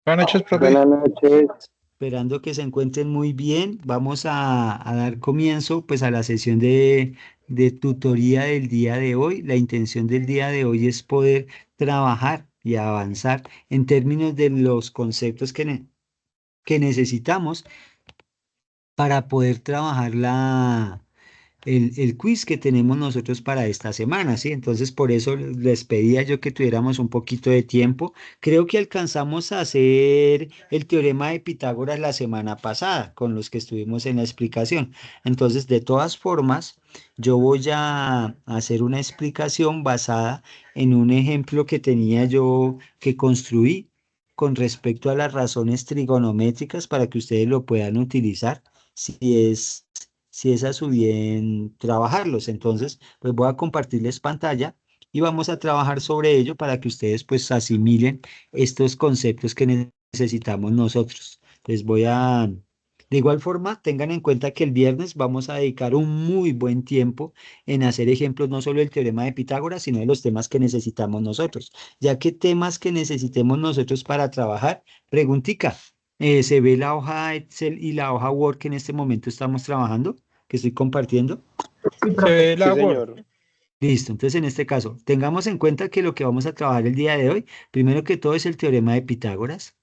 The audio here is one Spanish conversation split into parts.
Buenas noches, profe. Buenas noches. Esperando que se encuentren muy bien, vamos a dar comienzo pues a la sesión de tutoría del día de hoy. La intención del día de hoy es poder trabajar y avanzar en términos de los conceptos que necesitamos para poder trabajar el quiz que tenemos nosotros para esta semana, ¿sí? Entonces, por eso les pedía yo que tuviéramos un poquito de tiempo. Creo que alcanzamos a hacer el teorema de Pitágoras la semana pasada, con los que estuvimos en la explicación. Entonces, de todas formas, yo voy a hacer una explicación basada en un ejemplo que tenía yo que construí con respecto a las razones trigonométricas para que ustedes lo puedan utilizar si es si es a su bien trabajarlos. Entonces, pues voy a compartirles pantalla y vamos a trabajar sobre ello para que ustedes pues asimilen estos conceptos que necesitamos nosotros. Les voy a... De igual forma, tengan en cuenta que el viernes vamos a dedicar un muy buen tiempo en hacer ejemplos no solo del teorema de Pitágoras, sino de los temas que necesitamos nosotros. Ya que temas que necesitemos nosotros para trabajar, preguntica, ¿se ve la hoja Excel y la hoja Word que en este momento estamos trabajando? Que estoy compartiendo. Sí, se ve Sí, la Word. señor. Listo, entonces en este caso, tengamos en cuenta que lo que vamos a trabajar el día de hoy, primero que todo es el teorema de Pitágoras.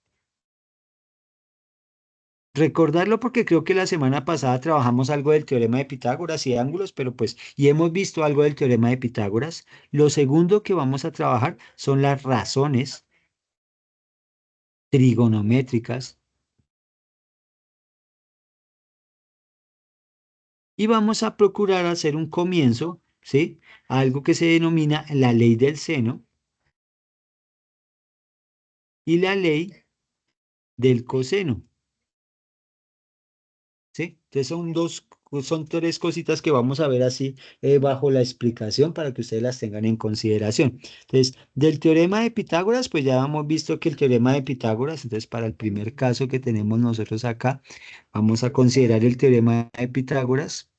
Recordarlo porque creo que la semana pasada trabajamos algo del teorema de Pitágoras y ángulos, pero pues, y hemos visto algo del teorema de Pitágoras. Lo segundo que vamos a trabajar son las razones trigonométricas y vamos a procurar hacer un comienzo, ¿sí? Algo que se denomina la ley del seno y la ley del coseno, ¿sí? Entonces son tres cositas que vamos a ver así bajo la explicación para que ustedes las tengan en consideración. Entonces, del teorema de Pitágoras, pues ya hemos visto que el teorema de Pitágoras, entonces para el primer caso que tenemos nosotros acá, vamos a considerar el teorema de Pitágoras.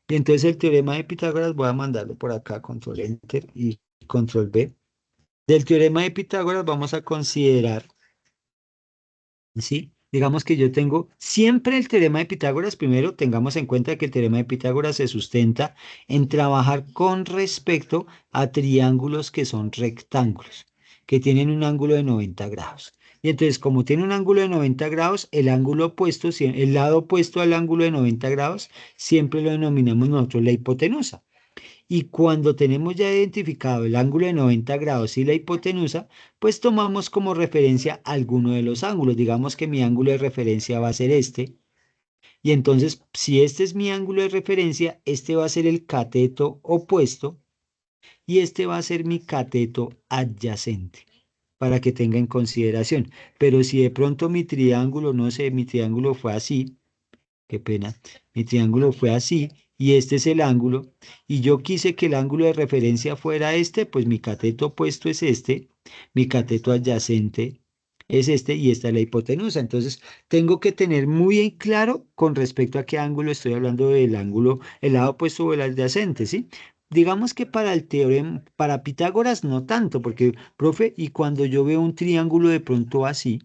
Y entonces el teorema de Pitágoras voy a mandarlo por acá, control enter y control V. Del teorema de Pitágoras vamos a considerar, ¿sí? Digamos que yo tengo siempre el teorema de Pitágoras. Primero, tengamos en cuenta que el teorema de Pitágoras se sustenta en trabajar con respecto a triángulos que son rectángulos, que tienen un ángulo de 90 grados. Y entonces, como tiene un ángulo de 90 grados, el ángulo opuesto, el lado opuesto al ángulo de 90 grados, siempre lo denominamos nosotros la hipotenusa. Y cuando tenemos ya identificado el ángulo de 90 grados y la hipotenusa, pues tomamos como referencia alguno de los ángulos. Digamos que mi ángulo de referencia va a ser este. Y entonces, si este es mi ángulo de referencia, este va a ser el cateto opuesto y este va a ser mi cateto adyacente, para que tenga en consideración. Pero si de pronto mi triángulo, no sé, mi triángulo fue así, qué pena. Mi triángulo fue así y este es el ángulo. Y yo quise que el ángulo de referencia fuera este, pues mi cateto opuesto es este, mi cateto adyacente es este y esta es la hipotenusa. Entonces, tengo que tener muy en claro con respecto a qué ángulo estoy hablando del ángulo, el lado opuesto o el adyacente, ¿sí? Digamos que para el teorema, para Pitágoras no tanto, porque, profe, y cuando yo veo un triángulo de pronto así,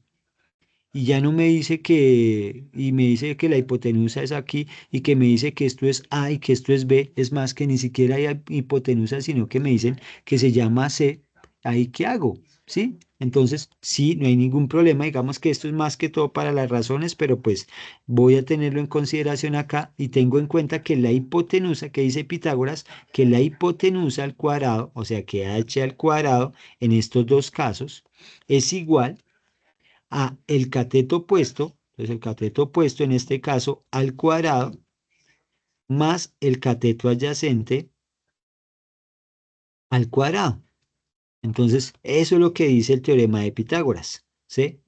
y ya no me dice que, y me dice que la hipotenusa es aquí y que me dice que esto es A y que esto es B, es más que ni siquiera hay hipotenusa, sino que me dicen que se llama C, ahí ¿qué hago? ¿Sí? Entonces, sí, no hay ningún problema, digamos que esto es más que todo para las razones, pero pues voy a tenerlo en consideración acá y tengo en cuenta que la hipotenusa, que dice Pitágoras, que la hipotenusa al cuadrado, o sea que h al cuadrado en estos dos casos, es igual a el cateto opuesto, entonces el cateto opuesto en este caso al cuadrado, más el cateto adyacente al cuadrado. Entonces, eso es lo que dice el teorema de Pitágoras, ¿sí?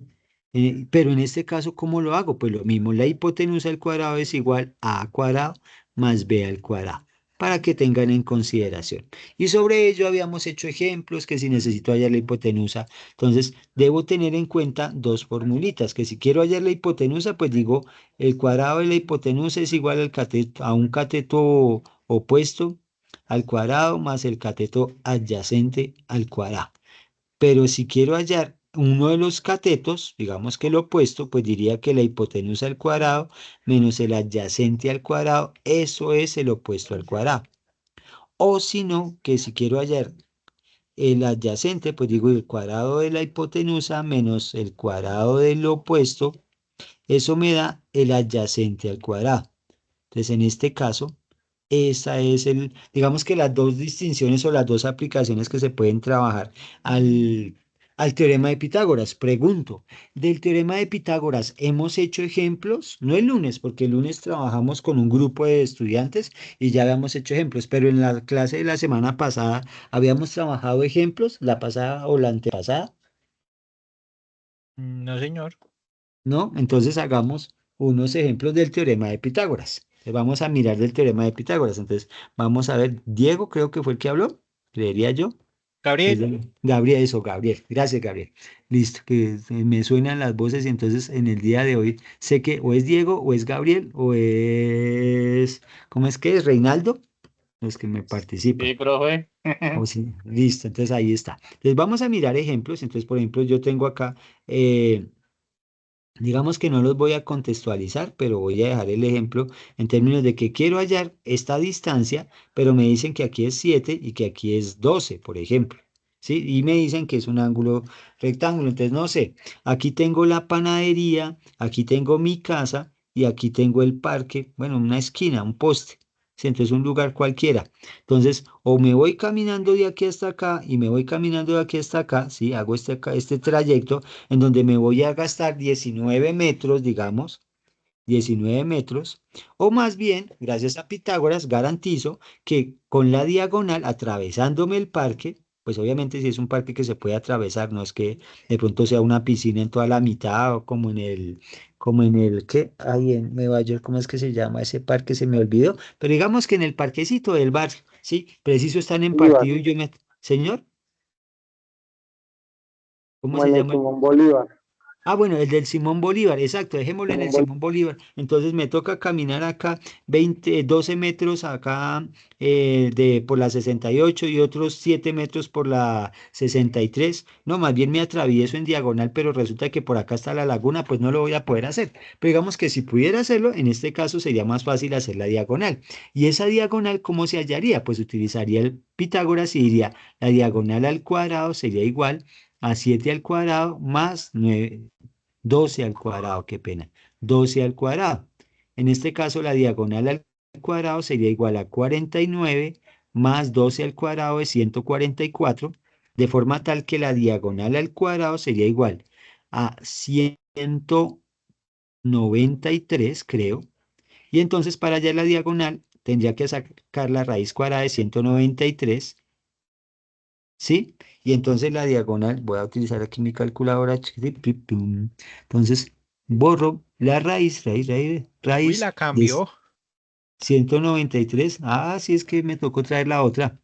Pero en este caso, ¿cómo lo hago? Pues lo mismo, la hipotenusa al cuadrado es igual a cuadrado más b al cuadrado, para que tengan en consideración. Y sobre ello habíamos hecho ejemplos que si necesito hallar la hipotenusa, entonces debo tener en cuenta dos formulitas, que si quiero hallar la hipotenusa, pues digo, el cuadrado de la hipotenusa es igual al cateto, a un cateto opuesto al cuadrado más el cateto adyacente al cuadrado. Pero si quiero hallar uno de los catetos, digamos que el opuesto, pues diría que la hipotenusa al cuadrado menos el adyacente al cuadrado, eso es el opuesto al cuadrado. O si no, que si quiero hallar el adyacente, pues digo el cuadrado de la hipotenusa menos el cuadrado del opuesto, eso me da el adyacente al cuadrado. Entonces, en este caso, esa es digamos que las dos distinciones o las dos aplicaciones que se pueden trabajar al teorema de Pitágoras. Pregunto, ¿del teorema de Pitágoras hemos hecho ejemplos? No el lunes, porque el lunes trabajamos con un grupo de estudiantes y ya habíamos hecho ejemplos, pero en la clase de la semana pasada habíamos trabajado ejemplos, la pasada o la antepasada. No, señor. ¿No? Entonces hagamos unos ejemplos del teorema de Pitágoras. Entonces, vamos a mirar del teorema de Pitágoras. Entonces, vamos a ver, Diego creo que fue el que habló, creería yo. Gabriel, Gabriel, eso, Gabriel. Gracias, Gabriel. Listo, que me suenan las voces y entonces en el día de hoy sé que o es Diego, o es Gabriel, o es, ¿cómo es que es? Reinaldo, los que me participan. Sí, profe. O sí, listo, entonces ahí está. Entonces vamos a mirar ejemplos. Entonces, por ejemplo, yo tengo acá, digamos que no los voy a contextualizar, pero voy a dejar el ejemplo en términos de que quiero hallar esta distancia, pero me dicen que aquí es 7 y que aquí es 12, por ejemplo. ¿Sí? Y me dicen que es un ángulo rectángulo. Entonces, no sé, aquí tengo la panadería, aquí tengo mi casa y aquí tengo el parque, bueno, una esquina, un poste. ¿Sí? Entonces, un lugar cualquiera. Entonces, o me voy caminando de aquí hasta acá y me voy caminando de aquí hasta acá, ¿sí? Hago este trayecto en donde me voy a gastar 19 metros, digamos, 19 metros, o más bien, gracias a Pitágoras, garantizo que con la diagonal, atravesándome el parque, pues obviamente si es un parque que se puede atravesar, no es que de pronto sea una piscina en toda la mitad o ¿qué? Ahí en Nueva York, ¿cómo es que se llama ese parque? Se me olvidó, pero digamos que en el parquecito del barrio, ¿sí? Preciso están en Bolívar, partido y yo me... Señor, ¿cómo como se en el llama? Simón Bolívar. Ah, bueno, el del Simón Bolívar, exacto, dejémoslo en Simón el Bolívar. Simón Bolívar. Entonces me toca caminar acá 12 metros acá por la 68 y otros 7 metros por la 63. No, más bien me atravieso en diagonal, pero resulta que por acá está la laguna, pues no lo voy a poder hacer. Pero digamos que si pudiera hacerlo, en este caso sería más fácil hacer la diagonal. Y esa diagonal, ¿cómo se hallaría? Pues utilizaría el Pitágoras y diría, la diagonal al cuadrado sería igual a 7 al cuadrado más 9, 12 al cuadrado, qué pena, 12 al cuadrado. En este caso, la diagonal al cuadrado sería igual a 49 más 12 al cuadrado de 144, de forma tal que la diagonal al cuadrado sería igual a 193, creo. Y entonces, para hallar la diagonal, tendría que sacar la raíz cuadrada de 193, ¿sí? Y entonces la diagonal, voy a utilizar aquí mi calculadora. Entonces, borro la uy, raíz la de cambió. 193. Ah, sí, es que me tocó traer la otra.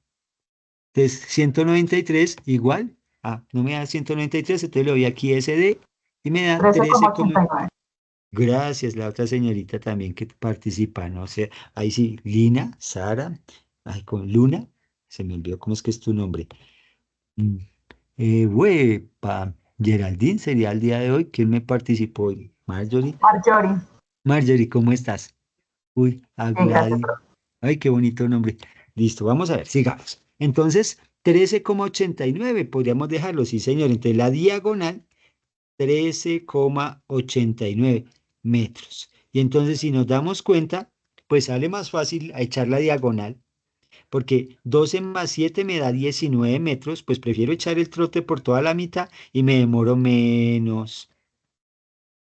Entonces, 193 igual. Ah, no me da 193, entonces le doy aquí SD y me da 13, 13,89. gracias, la otra señorita también que participa, no sé, ahí sí, Lina, Sara, ay, con Luna, se me olvidó cómo es que es tu nombre. Mm, Huepa, Geraldine sería el día de hoy. ¿Quién me participó hoy? Marjorie. Marjorie. Marjorie, ¿cómo estás? Uy, a Bien, gracias, Gladys. profe. Ay, qué bonito nombre. Listo, vamos a ver, sigamos. Entonces, 13,89 podríamos dejarlo, sí, señor. Entonces, la diagonal, 13,89 metros. Y entonces, si nos damos cuenta, pues sale más fácil a echar la diagonal porque 12 más 7 me da 19 metros, pues prefiero echar el trote por toda la mitad y me demoro menos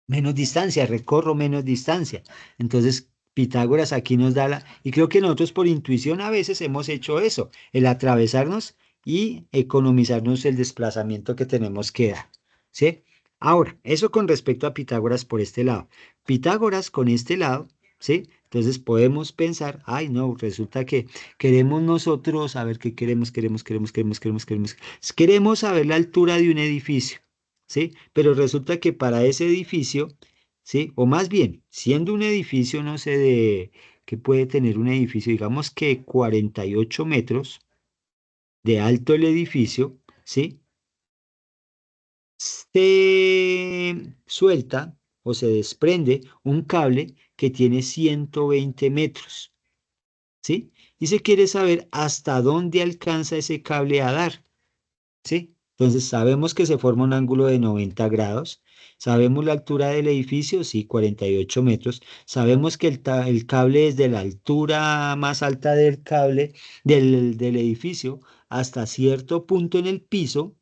distancia, recorro menos distancia. Entonces, Pitágoras aquí nos da y creo que nosotros por intuición a veces hemos hecho eso, el atravesarnos y economizarnos el desplazamiento que tenemos que dar, ¿sí? Ahora, eso con respecto a Pitágoras por este lado. Pitágoras con este lado, ¿sí? Entonces podemos pensar, ay, no, resulta que queremos nosotros, a ver qué queremos saber la altura de un edificio. ¿Sí? Pero resulta que para ese edificio, ¿sí? O más bien, siendo un edificio, no sé de qué puede tener un edificio, digamos que 48 metros de alto el edificio, ¿sí? se suelta o se desprende un cable que tiene 120 metros, ¿sí? Y se quiere saber hasta dónde alcanza ese cable a dar, ¿sí? Entonces sabemos que se forma un ángulo de 90 grados, sabemos la altura del edificio, sí, 48 metros, sabemos que el cable desde la altura más alta del cable del edificio hasta cierto punto en el piso,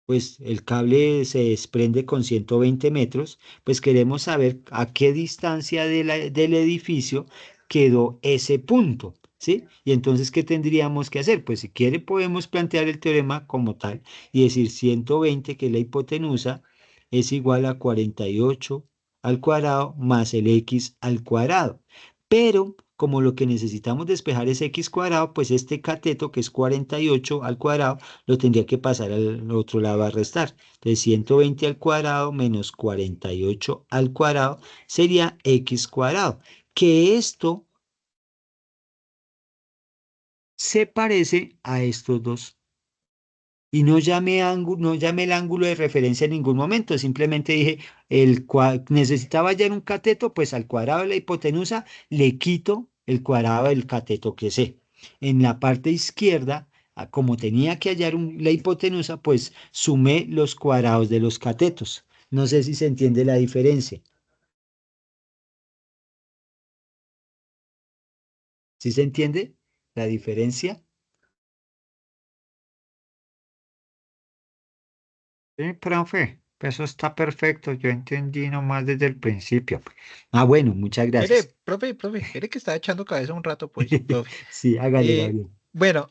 pues el cable se desprende con 120 metros, pues queremos saber a qué distancia del edificio quedó ese punto, ¿sí? Y entonces, ¿qué tendríamos que hacer? Pues si quiere podemos plantear el teorema como tal y decir 120, que es la hipotenusa, es igual a 48 al cuadrado más el x al cuadrado. Pero como lo que necesitamos despejar es x cuadrado, pues este cateto, que es 48 al cuadrado, lo tendría que pasar al otro lado a restar. Entonces 120 al cuadrado menos 48 al cuadrado sería x cuadrado. Que esto se parece a estos dos. Y no llamé el ángulo de referencia en ningún momento, simplemente dije, necesitaba hallar un cateto, pues al cuadrado de la hipotenusa le quito el cuadrado del cateto que sé. En la parte izquierda, como tenía que hallar la hipotenusa, pues sumé los cuadrados de los catetos. No sé si se entiende la diferencia. ¿Sí se entiende la diferencia? Sí, profe, eso está perfecto. Yo entendí nomás desde el principio. Ah, bueno, muchas Mire, gracias. profe, mire que estaba echando cabeza un rato, pues, profe. Sí, hágale, Eh, Gabriel. bueno,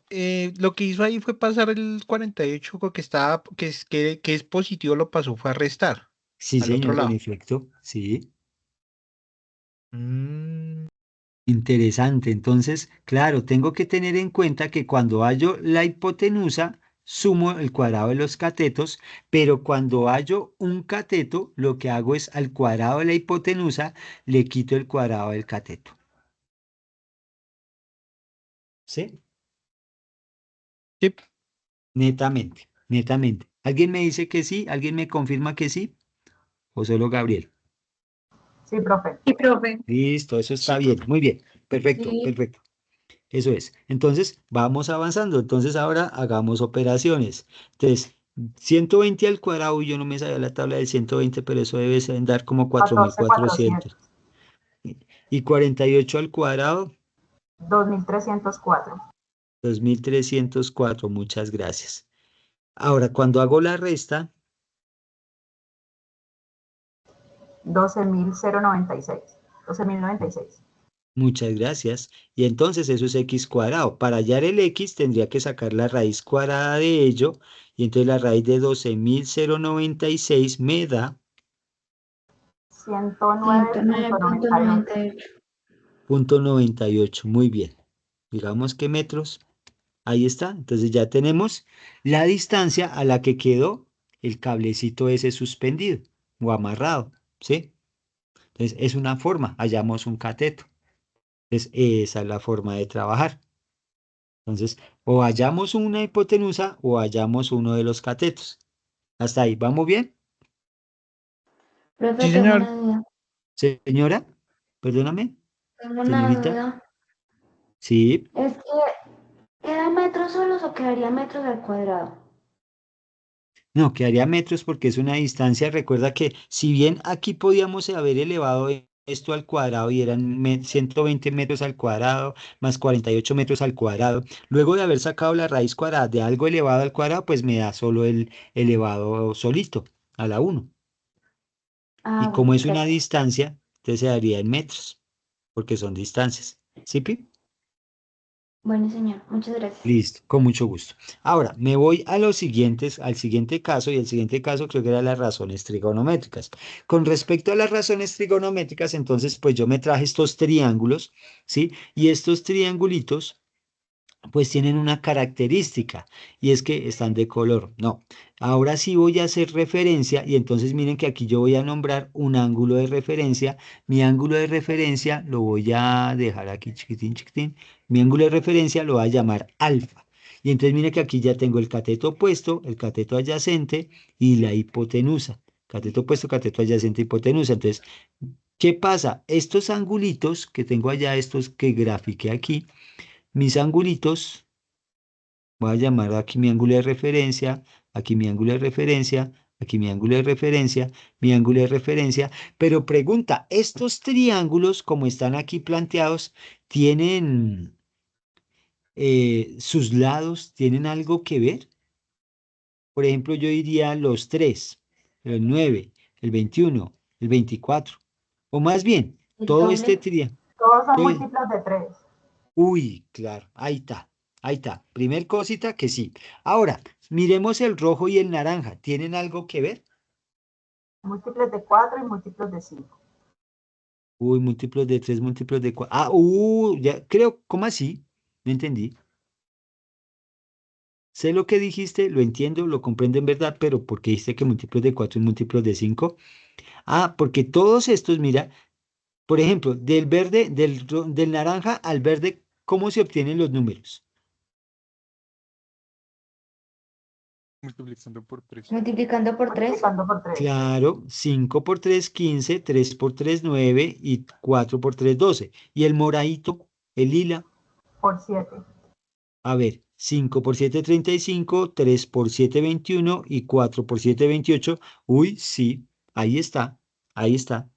lo que hizo ahí fue pasar el 48 que estaba, que es positivo, lo pasó, fue a restar Sí, al otro señor, en lado. efecto, sí. Mm, Interesante. Entonces, claro, tengo que tener en cuenta que cuando hallo la hipotenusa, sumo el cuadrado de los catetos, pero cuando hallo un cateto, lo que hago es al cuadrado de la hipotenusa, le quito el cuadrado del cateto. ¿Sí? sí. Netamente, netamente. ¿Alguien me dice que sí? ¿Alguien me confirma que sí? ¿O solo Gabriel? Sí, profe. Sí, profe. Listo, eso está Sí, bien. profe. Muy bien. Perfecto, Sí. perfecto. Eso es. Entonces, vamos avanzando. Entonces, ahora hagamos operaciones. Entonces, 120 al cuadrado, y yo no me sabía la tabla del 120, pero eso debe dar como 14.400. 4.400. Y 48 al cuadrado, 2.304. 2.304. Muchas gracias. Ahora, cuando hago la resta, 12.096. 12.096. muchas gracias. Y entonces eso es x cuadrado. Para hallar el x tendría que sacar la raíz cuadrada de ello. Y entonces la raíz de 12.096 me da 109.98. 109.98. punto 98. Muy bien. Digamos que metros. Ahí está. Entonces ya tenemos la distancia a la que quedó el cablecito ese suspendido o amarrado. ¿Sí? Entonces es una forma. Hallamos un cateto. Entonces esa es la forma de trabajar. Entonces, o hallamos una hipotenusa o hallamos uno de los catetos. Hasta ahí, ¿vamos bien? Profe, Sí, tengo señor. una duda. Señora, perdóname, Tengo una señorita. duda. Sí, Es que, ¿queda metros solos o quedaría metros al cuadrado? no, quedaría metros porque es una distancia. Recuerda que si bien aquí podíamos haber elevado esto al cuadrado y eran 120 metros al cuadrado más 48 metros al cuadrado, luego de haber sacado la raíz cuadrada de algo elevado al cuadrado, pues me da solo el elevado solito a la 1. Ah, Y como bueno, es una gracias. distancia, entonces se daría en metros, porque son distancias. ¿Sí, Pi? Bueno, señor, muchas gracias. Listo, con mucho gusto. Ahora, me voy a los siguientes, al siguiente caso, y el siguiente caso creo que era las razones trigonométricas. Con respecto a las razones trigonométricas, entonces, pues yo me traje estos triángulos, ¿sí? Y estos triangulitos pues tienen una característica y es que están de color. No, ahora sí voy a hacer referencia y entonces miren que aquí yo voy a nombrar un ángulo de referencia. Mi ángulo de referencia lo voy a dejar aquí chiquitín, chiquitín. Mi ángulo de referencia lo voy a llamar alfa. Y entonces mire que aquí ya tengo el cateto opuesto, el cateto adyacente y la hipotenusa. Cateto opuesto, cateto adyacente, hipotenusa. Entonces, ¿qué pasa? Estos angulitos que tengo allá, estos que grafiqué aquí, mis angulitos, voy a llamar aquí mi ángulo de referencia, aquí mi ángulo de referencia, aquí mi ángulo de referencia, mi ángulo de referencia. Pero pregunta, ¿estos triángulos, como están aquí planteados, tienen sus lados, tienen algo que ver? Por ejemplo, yo diría los 3, el 9, el 21, el 24. O más bien, El todo este doble. triángulo. Todos son múltiplos de 3. Uy, claro, ahí está, ahí está. Primer cosita que sí. Ahora, miremos el rojo y el naranja. ¿Tienen algo que ver? Múltiplos de 4 y múltiplos de 5. Uy, múltiplos de 3, múltiplos de 4. Ya creo, ¿cómo así? No entendí. Sé lo que dijiste, lo entiendo, lo comprendo en verdad, pero ¿por qué dijiste que múltiplos de 4 y múltiplos de 5? Ah, porque todos estos, mira, por ejemplo, del verde, del naranja al verde, ¿cómo se obtienen los números? Multiplicando por 3. Multiplicando por 3. Multiplicando por 3. Claro, 5 por 3, 15, 3 por 3, 9 y 4 por 3, 12. Y el moradito, el lila, Por 7. a ver, 5 por 7, 35, 3 por 7, 21 y 4 por 7, 28. Uy, sí, ahí está, ahí está.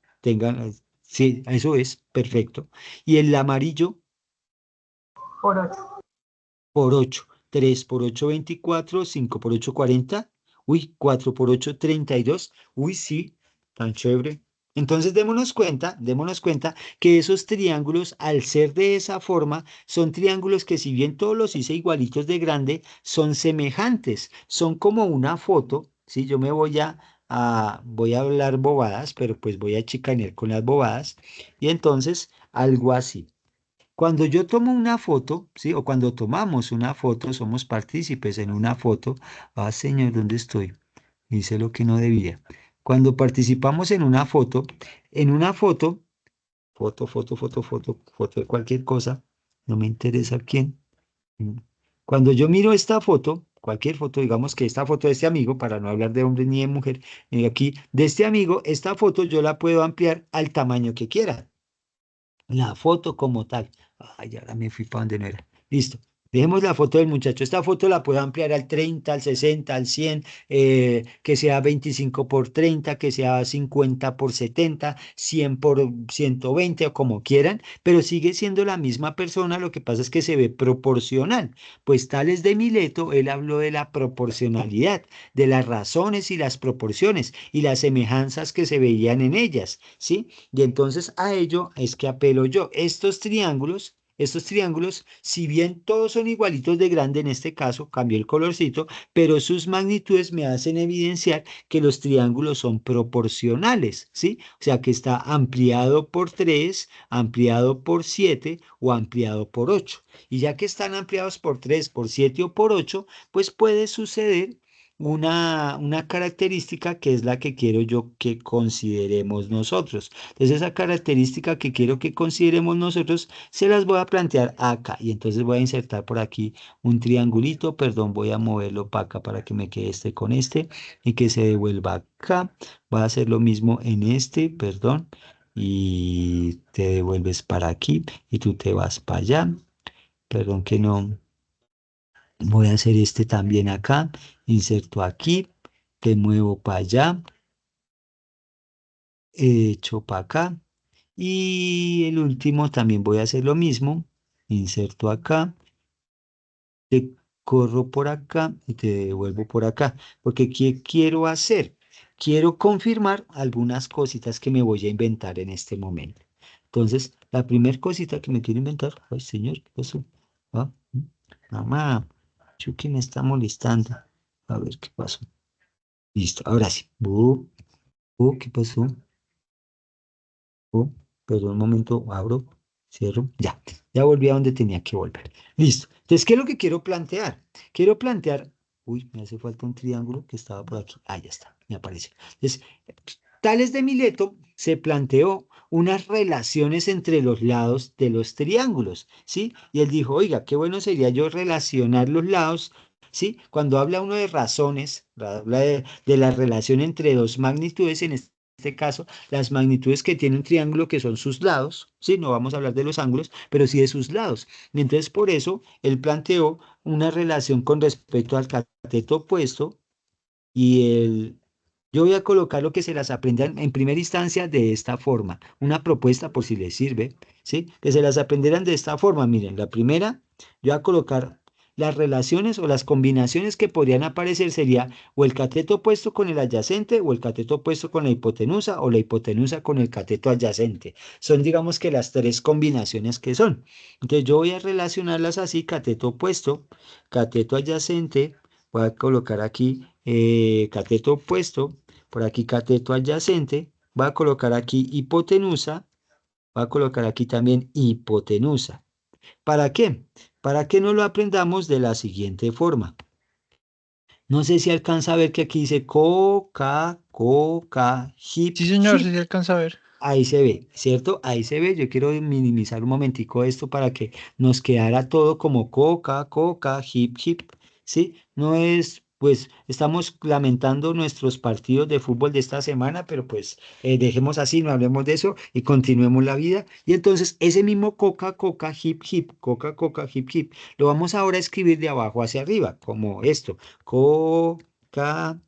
Sí, eso es, perfecto. Y el amarillo, Por 8. por 8. 3 por 8, 24. 5 por 8, 40. Uy, 4 por 8, 32. Uy, sí, tan chévere. Entonces démonos cuenta que esos triángulos, al ser de esa forma, son triángulos que si bien todos los hice igualitos de grande, son semejantes, son como una foto, ¿sí? Yo me voy a hablar bobadas, pero pues voy a chicanear con las bobadas, y entonces algo así. Cuando yo tomo una foto, ¿sí? O cuando tomamos una foto, somos partícipes en una foto. Ah, señor, ¿dónde estoy? Hice lo que no debía. Cuando participamos en una foto, foto de cualquier cosa, no me interesa quién. Mm. Cuando yo miro esta foto, cualquier foto, digamos que esta foto de este amigo, para no hablar de hombre ni de mujer, aquí, de este amigo, esta foto yo la puedo ampliar al tamaño que quiera. La foto como tal. Ay, ahora me fui para donde no era. Listo. Dejemos la foto del muchacho. Esta foto la puedo ampliar al 30, al 60, al 100, que sea 25 por 30, que sea 50 por 70, 100 por 120 o como quieran, pero sigue siendo la misma persona. Lo que pasa es que se ve proporcional. Pues Tales de Mileto, él habló de la proporcionalidad, de las razones y las proporciones y las semejanzas que se veían en ellas, ¿sí? Y entonces a ello es que apelo yo. Estos triángulos, si bien todos son igualitos de grande, en este caso cambió el colorcito, pero sus magnitudes me hacen evidenciar que los triángulos son proporcionales, ¿sí? O sea que está ampliado por 3, ampliado por 7 o ampliado por 8. Y ya que están ampliados por 3, por 7 o por 8, pues puede suceder una característica que es la que quiero yo que consideremos nosotros. Entonces, esa característica que quiero que consideremos nosotros, se las voy a plantear acá. Y entonces voy a insertar por aquí un triangulito, perdón, voy a moverlo para acá para que me quede este con este y que se devuelva acá. Voy a hacer lo mismo en este, perdón, y te devuelves para aquí y tú te vas para allá. Perdón que no. Voy a hacer este también acá, inserto aquí, te muevo para allá, echo para acá y el último también voy a hacer lo mismo, inserto acá, te corro por acá y te devuelvo por acá, porque ¿qué quiero hacer? Quiero confirmar algunas cositas que me voy a inventar en este momento. Entonces, la primera cosita que me quiero inventar, ay señor, ¿qué pasó? Ah, mamá, Chucky me está molestando. A ver qué pasó. Listo, ahora sí. ¿Qué pasó? Perdón, un momento, abro, cierro. Ya volví a donde tenía que volver. Listo. Entonces, ¿qué es lo que quiero plantear? Quiero plantear, uy, me hace falta un triángulo que estaba por aquí. Ah, ya está, me aparece. Entonces, Tales de Mileto se planteó unas relaciones entre los lados de los triángulos, ¿sí? Y él dijo, oiga, qué bueno sería yo relacionar los lados, ¿sí? Cuando habla uno de razones, habla de la relación entre dos magnitudes, en este caso, las magnitudes que tiene un triángulo que son sus lados, ¿sí? No vamos a hablar de los ángulos, pero sí de sus lados. Y entonces, por eso, él planteó una relación con respecto al cateto opuesto y el yo voy a colocar lo que se las aprendan en primera instancia de esta forma. Una propuesta por si les sirve, ¿sí? Que se las aprenderán de esta forma. Miren, la primera, yo voy a colocar las relaciones o las combinaciones que podrían aparecer sería o el cateto opuesto con el adyacente o el cateto opuesto con la hipotenusa o la hipotenusa con el cateto adyacente. Son, digamos que las tres combinaciones que son. Entonces yo voy a relacionarlas así, cateto opuesto, cateto adyacente, voy a colocar aquí cateto opuesto, por aquí cateto adyacente, va a colocar aquí hipotenusa, va a colocar aquí también hipotenusa. ¿Para qué? Para que no lo aprendamos de la siguiente forma. No sé si alcanza a ver que aquí dice hip, Sí, señor, sí hip. se alcanza a ver. Ahí se ve, ¿cierto? Ahí se ve. Yo quiero minimizar un momentico esto para que nos quedara todo como hip, hip, ¿sí? No es, pues, estamos lamentando nuestros partidos de fútbol de esta semana, pero pues dejemos así, no hablemos de eso y continuemos la vida. Y entonces ese mismo hip, hip, lo vamos ahora a escribir de abajo hacia arriba, como esto. Coca,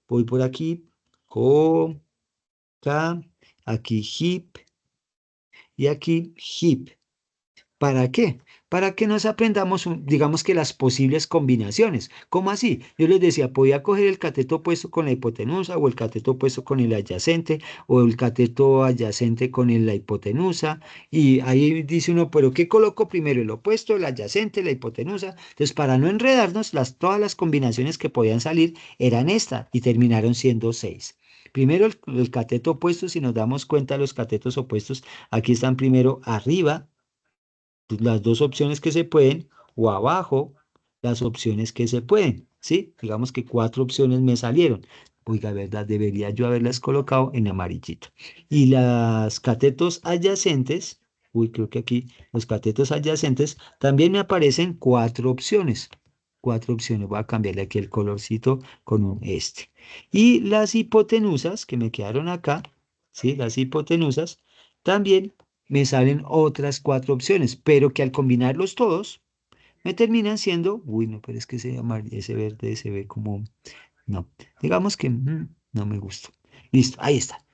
voy por aquí, coca. Aquí hip y aquí hip. ¿Para qué? Para que nos aprendamos, digamos que las posibles combinaciones. ¿Cómo así? Yo les decía, podía coger el cateto opuesto con la hipotenusa o el cateto opuesto con el adyacente o el cateto adyacente con la hipotenusa. Y ahí dice uno, pero ¿qué coloco primero? ¿El opuesto, el adyacente, la hipotenusa? Entonces, para no enredarnos, todas las combinaciones que podían salir eran estas y terminaron siendo 6. Primero el cateto opuesto, si nos damos cuenta, los catetos opuestos aquí están primero arriba las dos opciones que se pueden, o abajo las opciones que se pueden, ¿sí? Digamos que 4 opciones me salieron. Oiga, ¿verdad? Debería yo haberlas colocado en amarillito. Y las catetos adyacentes, uy, creo que aquí los catetos adyacentes también me aparecen 4 opciones. 4 opciones. Voy a cambiarle aquí el colorcito con un este. Y las hipotenusas que me quedaron acá, ¿sí? Las hipotenusas también me salen otras 4 opciones, pero que al combinarlos todos me terminan siendo, uy, no, pero es que ese verde se ve como, no, digamos que no me gusta. Listo, ahí está.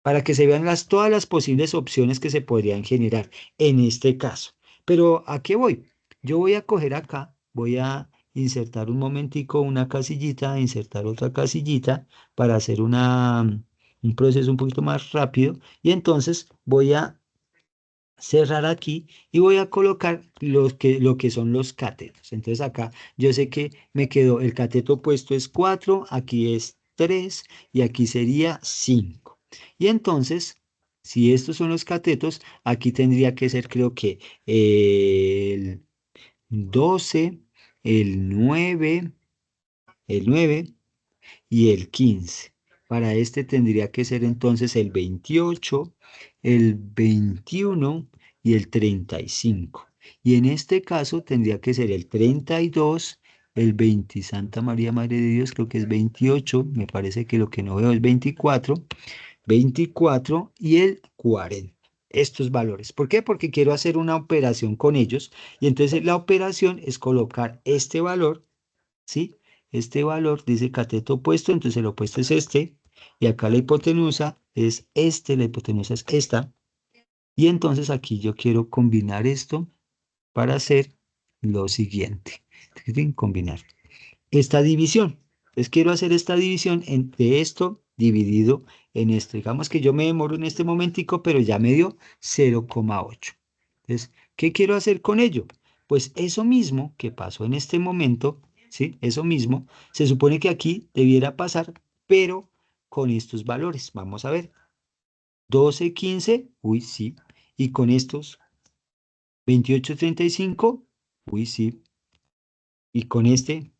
Para que se vean todas las posibles opciones que se podrían generar en este caso. Pero ¿a qué voy? Yo voy a coger acá, voy a insertar un momentico una casillita, insertar otra casillita para hacer un proceso un poquito más rápido y entonces voy a cerrar aquí y voy a colocar lo que son los catetos. Entonces acá yo sé que me quedó el cateto opuesto es 4, aquí es 3 y aquí sería 5. Y entonces, si estos son los catetos, aquí tendría que ser creo que el 12, el 9 y el 15. Para este tendría que ser entonces el 28, el 21 y el 35. Y en este caso tendría que ser el 32, el 20, Santa María Madre de Dios, creo que es 28, me parece que lo que no veo es 24 y el 40. Estos valores. ¿Por qué? Porque quiero hacer una operación con ellos y entonces la operación es colocar este valor, ¿sí? Este valor dice cateto opuesto, entonces el opuesto es este, y acá la hipotenusa es la hipotenusa es esta, y entonces aquí yo quiero combinar esto para hacer lo siguiente. Combinar esta división. Entonces quiero hacer esta división de esto dividido en esto. Digamos que yo me demoro en este momentico, pero ya me dio 0,8. Entonces, ¿qué quiero hacer con ello? Pues eso mismo que pasó en este momento, ¿sí? Eso mismo, se supone que aquí debiera pasar, pero con estos valores. Vamos a ver. 12, 15, uy, sí. Y con estos 28, 35, uy, sí. Y con este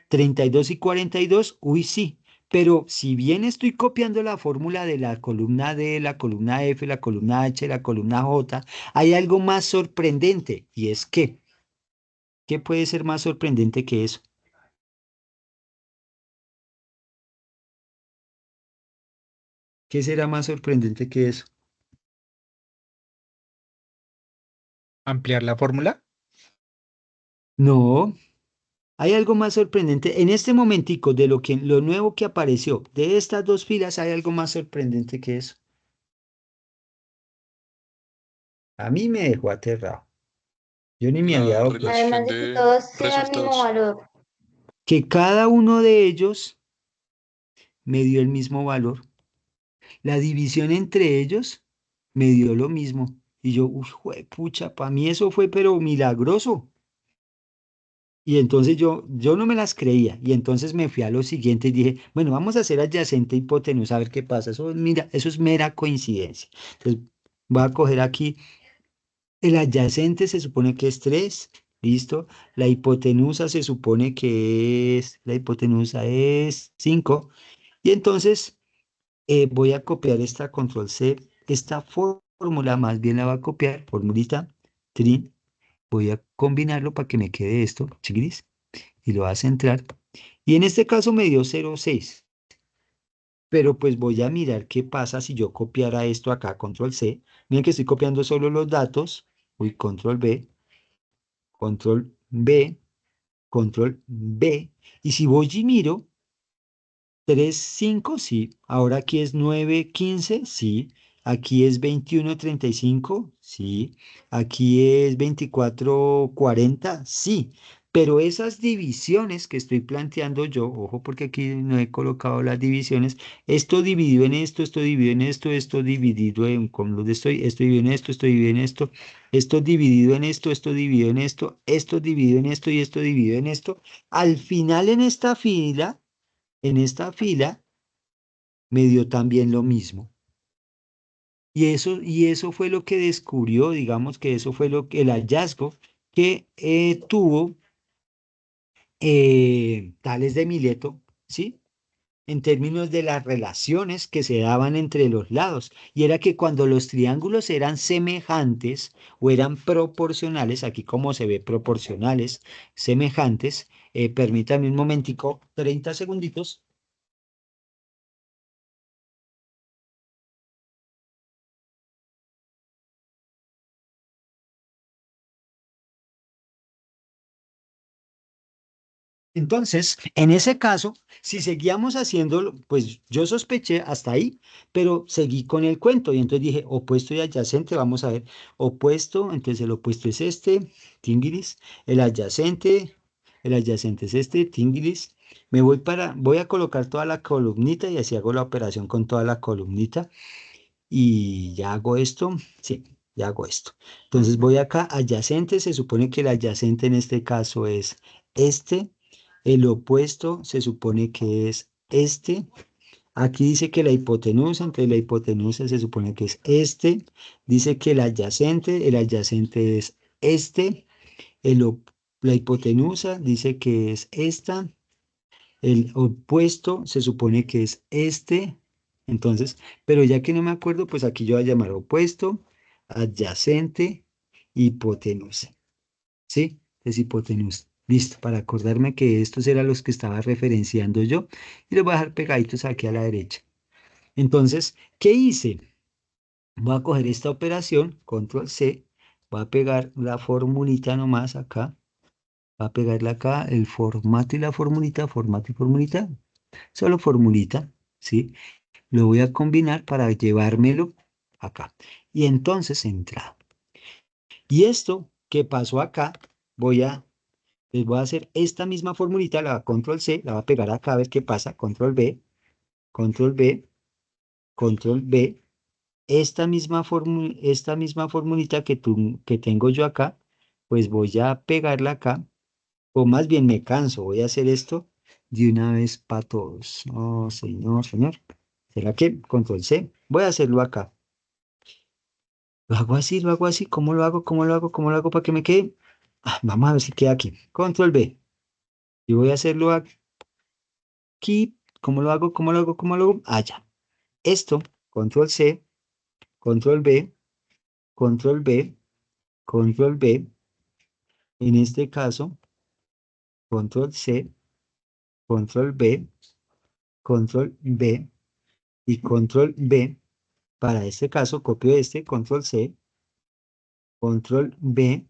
32 y 42, uy, sí. Pero si bien estoy copiando la fórmula de la columna D, la columna F, la columna H, la columna J, hay algo más sorprendente, y es que, ¿qué puede ser más sorprendente que eso? ¿Qué será más sorprendente que eso? Ampliar la fórmula. No, hay algo más sorprendente. En este momentico de lo nuevo que apareció, de estas dos filas, hay algo más sorprendente que eso. A mí me dejó aterrado. Yo ni me había La dado cuenta. relación Además de que de todos tengan el mismo resultados. valor. Que cada uno de ellos me dio el mismo valor. La división entre ellos me dio lo mismo. Y yo, uy, pucha, para mí eso fue pero milagroso. Y entonces yo no me las creía. Y entonces me fui a lo siguiente y dije, bueno, vamos a hacer adyacente hipotenusa a ver qué pasa. Eso, mira, eso es mera coincidencia. Entonces voy a coger aquí el adyacente, se supone que es 3, listo. La hipotenusa se supone que la hipotenusa es 5. Y entonces voy a copiar esta control C, esta fórmula más bien la va a copiar, formulita, trin, voy a combinarlo para que me quede esto, chiquiris, y lo va a centrar. Y en este caso me dio 0,6, pero pues voy a mirar qué pasa si yo copiara esto acá, control C. Miren que estoy copiando solo los datos, uy, control B, control B, control B, y si voy y miro, 3 5 sí. Ahora aquí es 9 15 sí. Aquí es 21 35 sí. Aquí es 24 40 sí. Pero esas divisiones que estoy planteando yo, ojo porque aquí no he colocado las divisiones, esto dividido en esto dividido en esto dividido en, como lo de esto dividido en esto dividido en esto dividido en esto dividido en esto dividido en esto y esto dividido en esto. Al final en esta fila me dio también lo mismo. Y eso fue lo que descubrió, digamos que eso fue el hallazgo que tuvo Tales de Mileto, ¿sí? En términos de las relaciones que se daban entre los lados. Y era que cuando los triángulos eran semejantes o eran proporcionales, aquí como se ve proporcionales, semejantes, permítame un momentico, 30 segunditos. Entonces, en ese caso, si seguíamos haciéndolo, pues yo sospeché hasta ahí, pero seguí con el cuento y entonces dije, opuesto y adyacente, vamos a ver, opuesto, entonces el opuesto es este, tingiris, el adyacente es este, tingiris, voy a colocar toda la columnita y así hago la operación con toda la columnita y ya hago esto, sí, ya hago esto. Entonces voy acá, adyacente, se supone que el adyacente en este caso es este. El opuesto se supone que es este. Aquí dice que la hipotenusa, entonces la hipotenusa se supone que es este. Dice que el adyacente es este. El, op- la hipotenusa dice que es esta. El opuesto se supone que es este. Entonces, pero ya que no me acuerdo, pues aquí yo voy a llamar opuesto, adyacente, hipotenusa. ¿Sí? Es hipotenusa. Listo, para acordarme que estos eran los que estaba referenciando yo y los voy a dejar pegaditos aquí a la derecha. Entonces, ¿qué hice? Voy a coger esta operación, control C, voy a pegar la formulita nomás acá, voy a pegarle acá el formato y la formulita, formato y formulita, solo formulita, ¿sí? Lo voy a combinar para llevármelo acá. Y entonces entra. Y esto que pasó acá, les voy a hacer esta misma formulita, la control C, la voy a pegar acá a ver qué pasa, control B, control B, control B. Esta misma formulita que tengo yo acá, pues voy a pegarla acá, o más bien me canso, voy a hacer esto de una vez para todos. Oh, señor, señor. ¿Será que control C? Voy a hacerlo acá. Lo hago así, ¿cómo lo hago? ¿Cómo lo hago? ¿Cómo lo hago para que me quede? Vamos a ver si queda aquí. Control B. Y voy a hacerlo aquí ¿Cómo lo hago? ¿Cómo lo hago? ¿Cómo lo hago? Ah, ya. Esto, control C, control B, control B, control B. En este caso, control C, control B, control B y control B. Para este caso, copio este, control C, control B,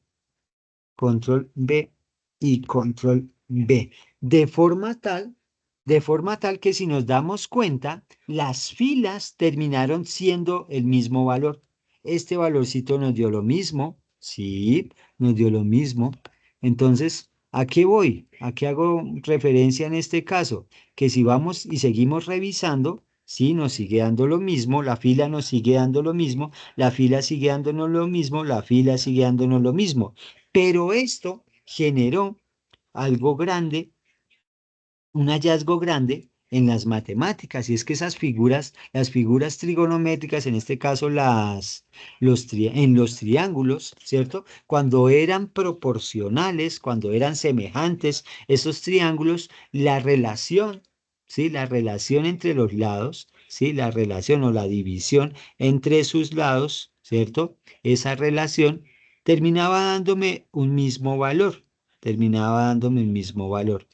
control B y control B. De forma tal que si nos damos cuenta, las filas terminaron siendo el mismo valor. Este valorcito nos dio lo mismo, sí, nos dio lo mismo. Entonces, ¿a qué voy? ¿A qué hago referencia en este caso? Que si vamos y seguimos revisando, sí, nos sigue dando lo mismo, la fila nos sigue dando lo mismo, la fila sigue dándonos lo mismo, la fila sigue dándonos lo mismo. Pero esto generó algo grande, un hallazgo grande en las matemáticas, y es que esas figuras, las figuras trigonométricas, en este caso en los triángulos, ¿cierto? Cuando eran proporcionales, cuando eran semejantes, esos triángulos, la relación, ¿sí? La relación entre los lados, ¿sí? La relación o la división entre sus lados, ¿cierto? Esa relación terminaba dándome un mismo valor, terminaba dándome un mismo valor.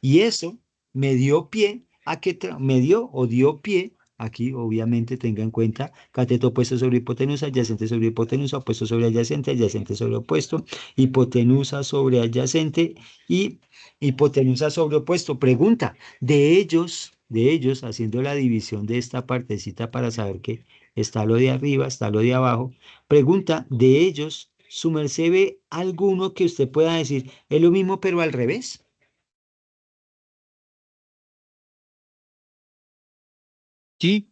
Y eso me dio pie a que me dio o dio pie, aquí obviamente tenga en cuenta cateto opuesto sobre hipotenusa, adyacente sobre hipotenusa, opuesto sobre adyacente, adyacente sobre opuesto, hipotenusa sobre adyacente y hipotenusa sobre opuesto. Pregunta, de ellos, haciendo la división de esta partecita para saber que está lo de arriba, está lo de abajo, pregunta, de ellos, ¿su merced ve alguno que usted pueda decir, es lo mismo pero al revés? Sí,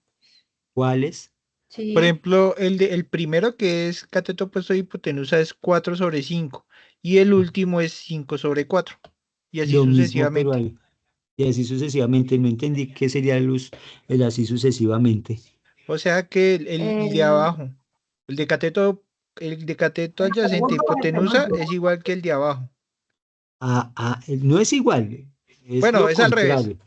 ¿Cuáles? por Sí. ejemplo, el primero que es cateto opuesto de hipotenusa es 4 sobre 5 y el último es 5 sobre 4 y así Lo mismo, pero sucesivamente. al, y así sucesivamente. No entendí qué sería el así sucesivamente. O sea que el de Eh, abajo, el de cateto El adyacente a segundo o el hipotenusa penúltimo. es igual que el de abajo. No es igual, es Bueno, lo es al revés. contrario.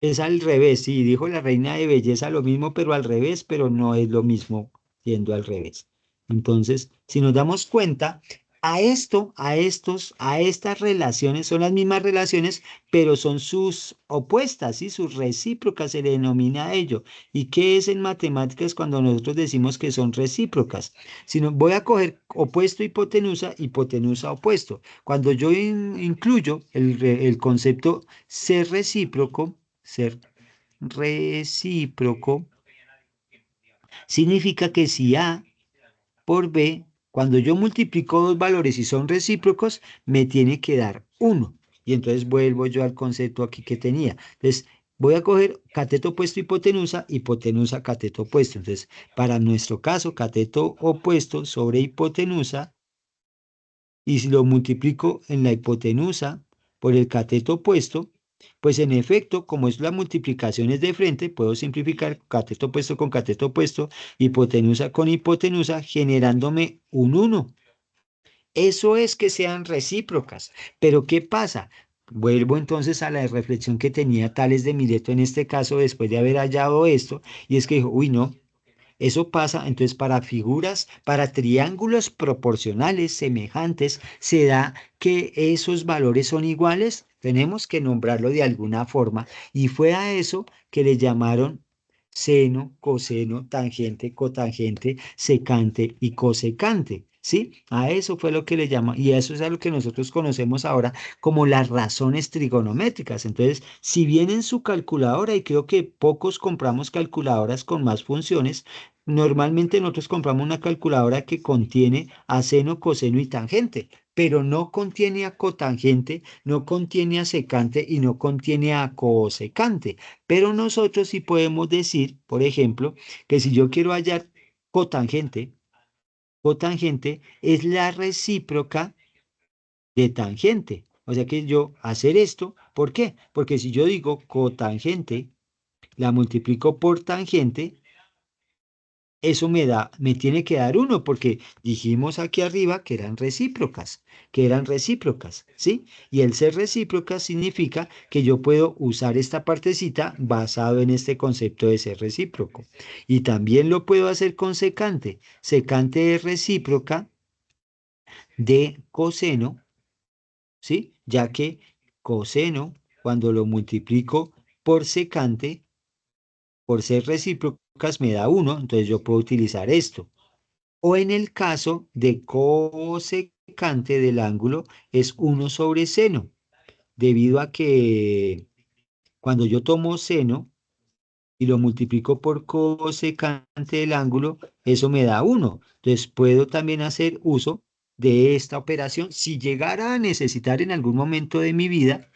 Es al revés, sí, dijo la reina de belleza lo mismo, pero al revés, pero no es lo mismo yendo al revés. Entonces, si nos damos cuenta, a estas relaciones son las mismas relaciones, pero son sus opuestas, ¿sí? Sus recíprocas se le denomina a ello. ¿Y qué es en matemáticas cuando nosotros decimos que son recíprocas? Si no, voy a coger opuesto hipotenusa, hipotenusa opuesto. Cuando yo incluyo el concepto ser recíproco, significa que si A por B, cuando yo multiplico dos valores y son recíprocos, me tiene que dar 1. Y entonces vuelvo yo al concepto aquí que tenía. Entonces, voy a coger cateto opuesto hipotenusa, hipotenusa cateto opuesto. Entonces, para nuestro caso, cateto opuesto sobre hipotenusa, y si lo multiplico en la hipotenusa por el cateto opuesto, pues en efecto, como es la multiplicación es de frente, puedo simplificar cateto opuesto con cateto opuesto, hipotenusa con hipotenusa, generándome un 1. Eso es que sean recíprocas. Pero ¿qué pasa? Vuelvo entonces a la reflexión que tenía Tales de Mileto en este caso, después de haber hallado esto, y es que dijo, uy, no, eso pasa, entonces para figuras, para triángulos proporcionales semejantes, se da que esos valores son iguales, tenemos que nombrarlo de alguna forma, y fue a eso que le llamaron seno, coseno, tangente, cotangente, secante y cosecante. ¿Sí? A eso fue lo que le llama, y eso es a lo que nosotros conocemos ahora como las razones trigonométricas. Entonces, si bien en su calculadora, y creo que pocos compramos calculadoras con más funciones, normalmente nosotros compramos una calculadora que contiene a seno, coseno y tangente, pero no contiene a cotangente, no contiene a secante y no contiene a cosecante. Pero nosotros sí podemos decir, por ejemplo, que si yo quiero hallar cotangente, cotangente es la recíproca de tangente. O sea que yo hacer esto, ¿por qué? Porque si yo digo cotangente, la multiplico por tangente, eso me tiene que dar 1, porque dijimos aquí arriba que eran recíprocas, ¿sí? Y el ser recíprocas significa que yo puedo usar esta partecita basado en este concepto de ser recíproco. Y también lo puedo hacer con secante. Secante es recíproca de coseno, ¿sí? Ya que coseno, cuando lo multiplico por secante, por ser recíprocas, me da 1, entonces yo puedo utilizar esto. O en el caso de cosecante del ángulo, es 1 sobre seno, debido a que cuando yo tomo seno y lo multiplico por cosecante del ángulo, eso me da 1. Entonces puedo también hacer uso de esta operación si llegara a necesitar en algún momento de mi vida,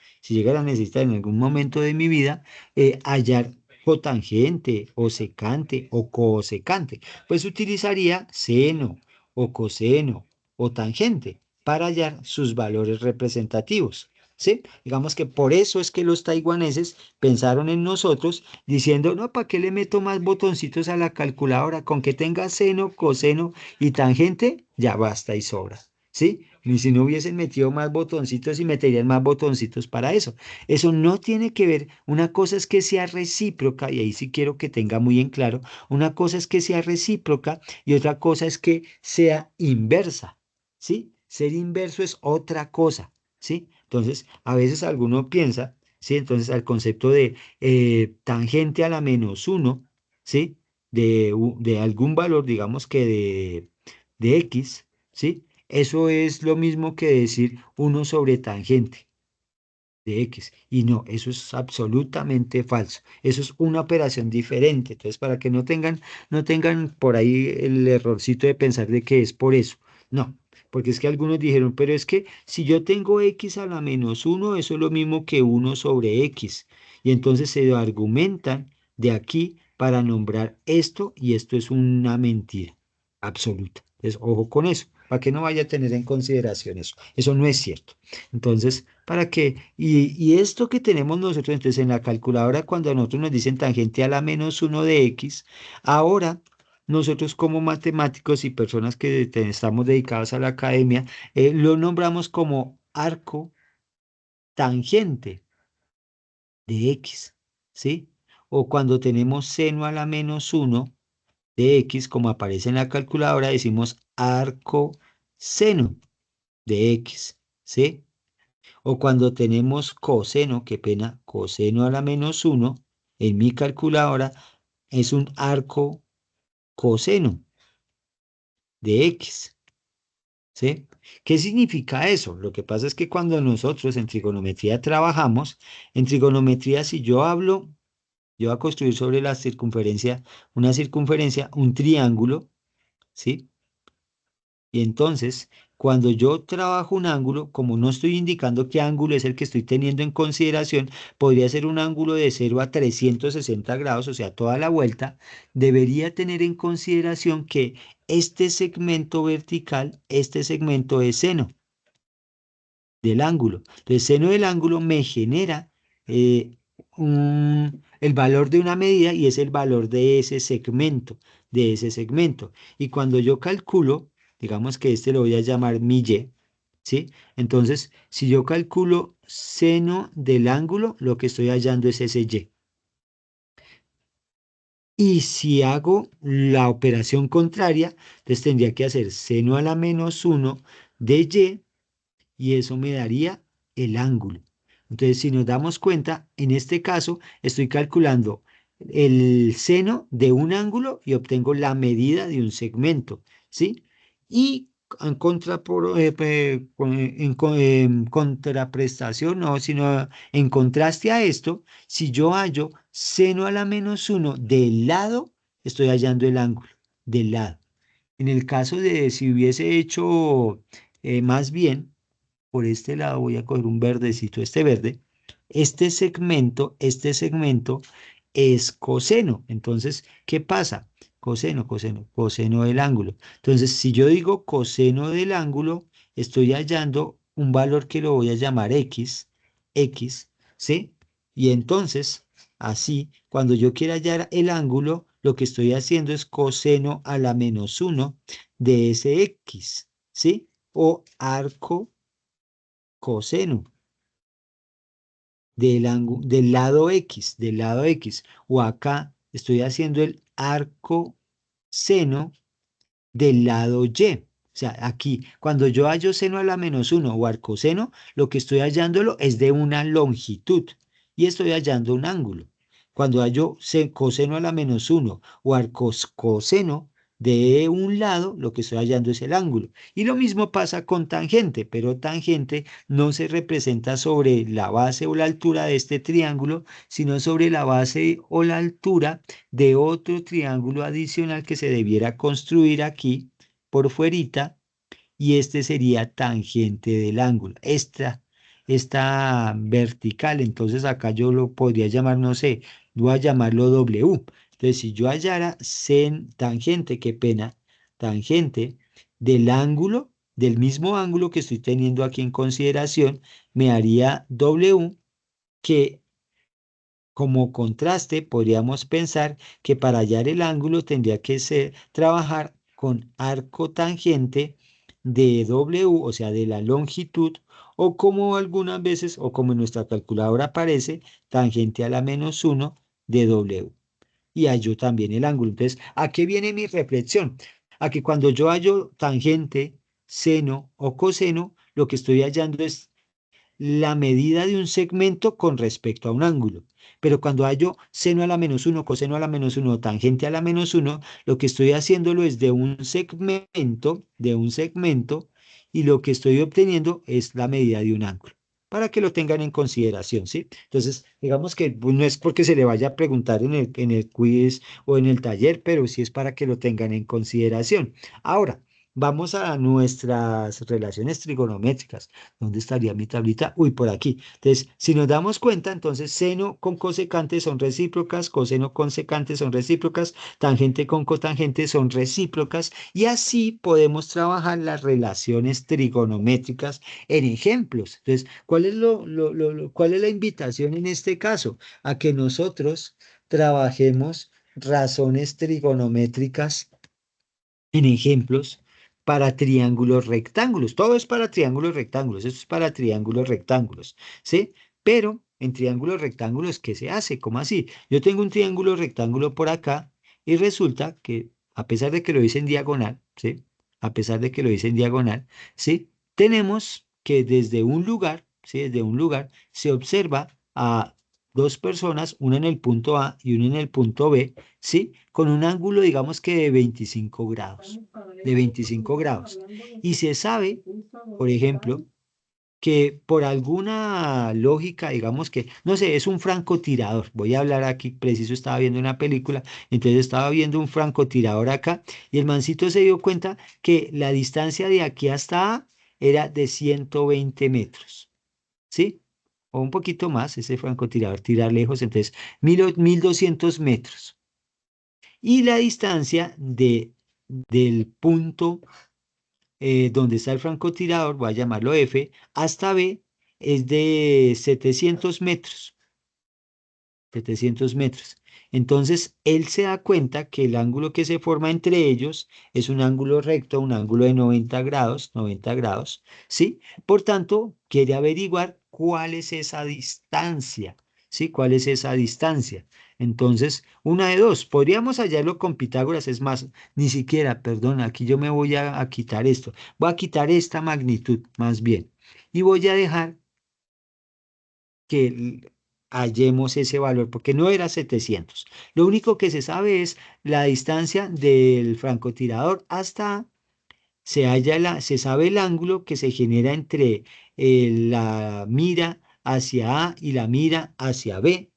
hallar cotangente o secante o cosecante, pues utilizaría seno o coseno o tangente para hallar sus valores representativos. ¿Sí? Digamos que por eso es que los taiwaneses pensaron en nosotros diciendo, no, ¿para qué le meto más botoncitos a la calculadora? Con que tenga seno, coseno y tangente, ya basta y sobra, ¿sí? Y si no hubiesen metido más botoncitos y meterían más botoncitos para eso. Eso no tiene que ver, una cosa es que sea recíproca, y ahí sí quiero que tenga muy en claro, una cosa es que sea recíproca y otra cosa es que sea inversa, ¿sí? Ser inverso es otra cosa, ¿sí? Entonces, a veces alguno piensa, ¿sí? Entonces, al concepto de tangente a la -1, ¿sí? De algún valor, digamos que de x, ¿sí? Eso es lo mismo que decir 1 sobre tangente de x. Y no, eso es absolutamente falso. Eso es una operación diferente. Entonces, para que no tengan por ahí el errorcito de pensar de que es por eso. No, porque es que algunos dijeron, pero es que si yo tengo x a la -1, eso es lo mismo que 1 sobre x. Y entonces se argumentan de aquí para nombrar esto y esto es una mentira absoluta. Entonces, ojo con eso, para que no vaya a tener en consideración eso. Eso no es cierto. Entonces, para que, y esto que tenemos nosotros, entonces en la calculadora, cuando a nosotros nos dicen tangente a la -1 de x, ahora nosotros como matemáticos y personas que estamos dedicados a la academia, lo nombramos como arco tangente de x, ¿sí? O cuando tenemos seno a la -1 de x, como aparece en la calculadora, decimos arco seno de x, ¿sí? O cuando tenemos coseno, qué pena, coseno a la -1, en mi calculadora es un arco coseno de x, ¿sí? ¿Qué significa eso? Lo que pasa es que cuando nosotros en trigonometría trabajamos, en trigonometría si yo voy a construir sobre la circunferencia, una circunferencia, un triángulo, ¿sí? Y entonces, cuando yo trabajo un ángulo, como no estoy indicando qué ángulo es el que estoy teniendo en consideración, podría ser un ángulo de 0 a 360 grados, o sea, toda la vuelta, debería tener en consideración que este segmento vertical, este segmento es seno del ángulo. Entonces, seno del ángulo me genera el valor de una medida y es el valor de ese segmento. Y cuando yo calculo, digamos que este lo voy a llamar mi y, ¿sí? Entonces, si yo calculo seno del ángulo, lo que estoy hallando es ese y. Y si hago la operación contraria, entonces tendría que hacer seno a la -1 de y eso me daría el ángulo. Entonces, si nos damos cuenta, en este caso estoy calculando el seno de un ángulo y obtengo la medida de un segmento, ¿sí? Y en contraprestación, no, sino en contraste a esto, si yo hallo seno a la -1 del lado, estoy hallando el ángulo del lado. En el caso de si hubiese hecho más bien, por este lado voy a coger un verdecito, este verde, este segmento es coseno. Entonces, ¿qué pasa? Coseno del ángulo. Entonces, si yo digo coseno del ángulo, estoy hallando un valor que lo voy a llamar x, ¿sí? Y entonces, Así, cuando yo quiera hallar el ángulo, lo que estoy haciendo es coseno a la menos 1 de ese X, ¿sí? O arco coseno del lado X. O acá estoy haciendo el arco seno del lado Y. O sea, aquí, cuando yo hallo seno a la menos 1 o arcoseno, lo que estoy hallándolo es de una longitud y estoy hallando un ángulo. Cuando hallo coseno a la menos 1 o arcoseno de un lado, lo que estoy hallando es el ángulo. Y lo mismo pasa con tangente, pero tangente no se representa sobre la base o la altura de este triángulo, sino sobre la base o la altura de otro triángulo adicional que se debiera construir aquí por fuerita, y este sería tangente del ángulo. Esta vertical, entonces acá yo lo podría llamar, no sé, voy a llamarlo W. Entonces, si yo hallara tangente, qué pena, tangente del ángulo, del mismo ángulo que estoy teniendo aquí en consideración, me haría W, que como contraste, podríamos pensar que para hallar el ángulo tendría que trabajar con arco tangente de W, o sea, de la longitud, o como algunas veces, o como en nuestra calculadora aparece, tangente a la menos 1 de W. Y hallo también el ángulo. Entonces, ¿a qué viene mi reflexión? A que cuando yo hallo tangente, seno o coseno, lo que estoy hallando es la medida de un segmento con respecto a un ángulo. Pero cuando hallo seno a la menos 1, coseno a la menos 1, tangente a la menos 1, lo que estoy haciéndolo es de un segmento, y lo que estoy obteniendo es la medida de un ángulo, para que lo tengan en consideración, ¿sí? Entonces, digamos que pues, no es porque se le vaya a preguntar en el quiz o en el taller, pero sí es para que lo tengan en consideración. Ahora, vamos a nuestras relaciones trigonométricas. ¿Dónde estaría mi tablita? Uy, por aquí. Entonces, si nos damos cuenta, entonces seno con cosecante son recíprocas, coseno con secante son recíprocas, tangente con cotangente son recíprocas, y así podemos trabajar las relaciones trigonométricas en ejemplos. Entonces, ¿cuál es la invitación en este caso? A que nosotros trabajemos razones trigonométricas en ejemplos para triángulos rectángulos. Todo es para triángulos rectángulos, esto es para triángulos rectángulos, ¿sí? Pero en triángulos rectángulos, ¿qué se hace? ¿Cómo así? Yo tengo un triángulo rectángulo por acá y resulta que, a pesar de que lo hice en diagonal, ¿sí? A pesar de que lo hice en diagonal, ¿sí? Tenemos que desde un lugar, ¿sí? Desde un lugar se observa a dos personas, una en el punto A y una en el punto B, ¿sí? Con un ángulo, digamos que de 25 grados, de 25 grados. Y se sabe, por ejemplo, que por alguna lógica, digamos que, no sé, es un francotirador. Voy a hablar aquí, preciso, estaba viendo una película, entonces estaba viendo un francotirador acá, y el mancito se dio cuenta que la distancia de aquí hasta A era de 120 metros, ¿sí? O un poquito más, ese francotirador tira lejos, entonces 1200 metros. Y la distancia del punto donde está el francotirador, voy a llamarlo F, hasta B, es de 700 metros. 700 metros. Entonces, él se da cuenta que el ángulo que se forma entre ellos es un ángulo recto, un ángulo de 90 grados, ¿sí? Por tanto, quiere averiguar cuál es esa distancia, ¿sí? ¿Cuál es esa distancia? Entonces, una de dos, podríamos hallarlo con Pitágoras, es más, ni siquiera, perdón, aquí yo me voy a quitar esto, voy a quitar esta magnitud, más bien, y voy a dejar que hallemos ese valor, porque no era 700. Lo único que se sabe es la distancia del francotirador hasta, se sabe el ángulo que se genera entre la mira hacia A y la mira hacia B,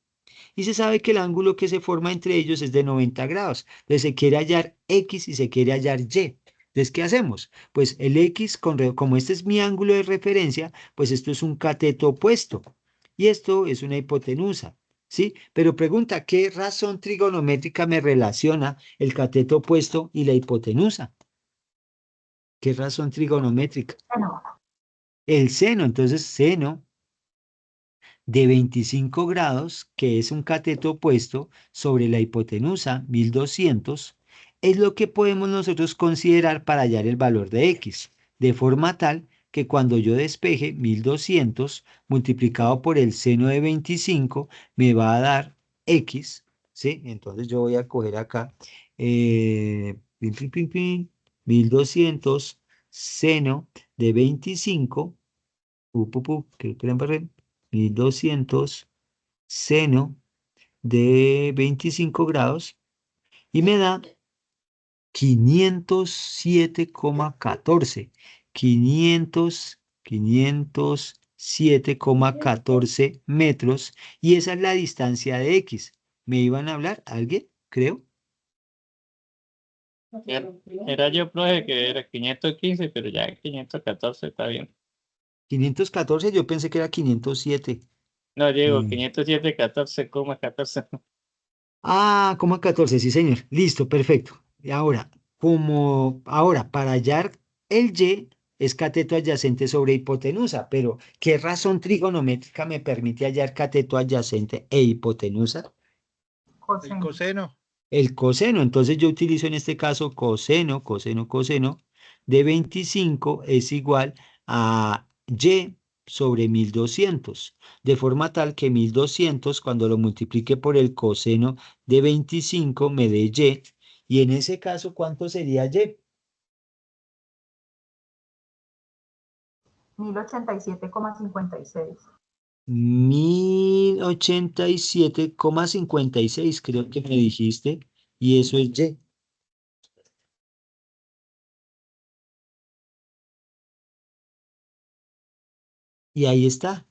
y se sabe que el ángulo que se forma entre ellos es de 90 grados. Entonces se quiere hallar X y se quiere hallar Y. Entonces, ¿qué hacemos? Pues el X, como este es mi ángulo de referencia, pues esto es un cateto opuesto. Y esto es una hipotenusa, ¿sí? Pero pregunta, ¿qué razón trigonométrica me relaciona el cateto opuesto y la hipotenusa? ¿Qué razón trigonométrica? Bueno, El seno. Entonces, seno de 25 grados, que es un cateto opuesto sobre la hipotenusa 1200, es lo que podemos nosotros considerar para hallar el valor de x, de forma tal que cuando yo despeje 1200 multiplicado por el seno de 25 me va a dar x, ¿sí? Entonces yo voy a coger acá pin, pin, pin, pin, 1200 seno de 25, que creen barrer, 1200 seno de 25 grados y me da 507,14. 507,14 metros y esa es la distancia de X. ¿Me iban a hablar alguien? Creo. Era yo, profe, que era 515, pero ya 514 está bien. 514, yo pensé que era 507. No, Diego, 507, 14,14. Ah, 14, sí, señor. Listo, perfecto. Y ahora, para hallar el Y es cateto adyacente sobre hipotenusa, pero ¿qué razón trigonométrica me permite hallar cateto adyacente e hipotenusa? El coseno. El coseno. Entonces yo utilizo en este caso coseno de 25 es igual a Y sobre 1200, de forma tal que 1200 cuando lo multiplique por el coseno de 25 me dé y en ese caso, ¿cuánto sería Y? 1087,56. 1087,56 creo que me dijiste, y eso es Y. Y ahí está.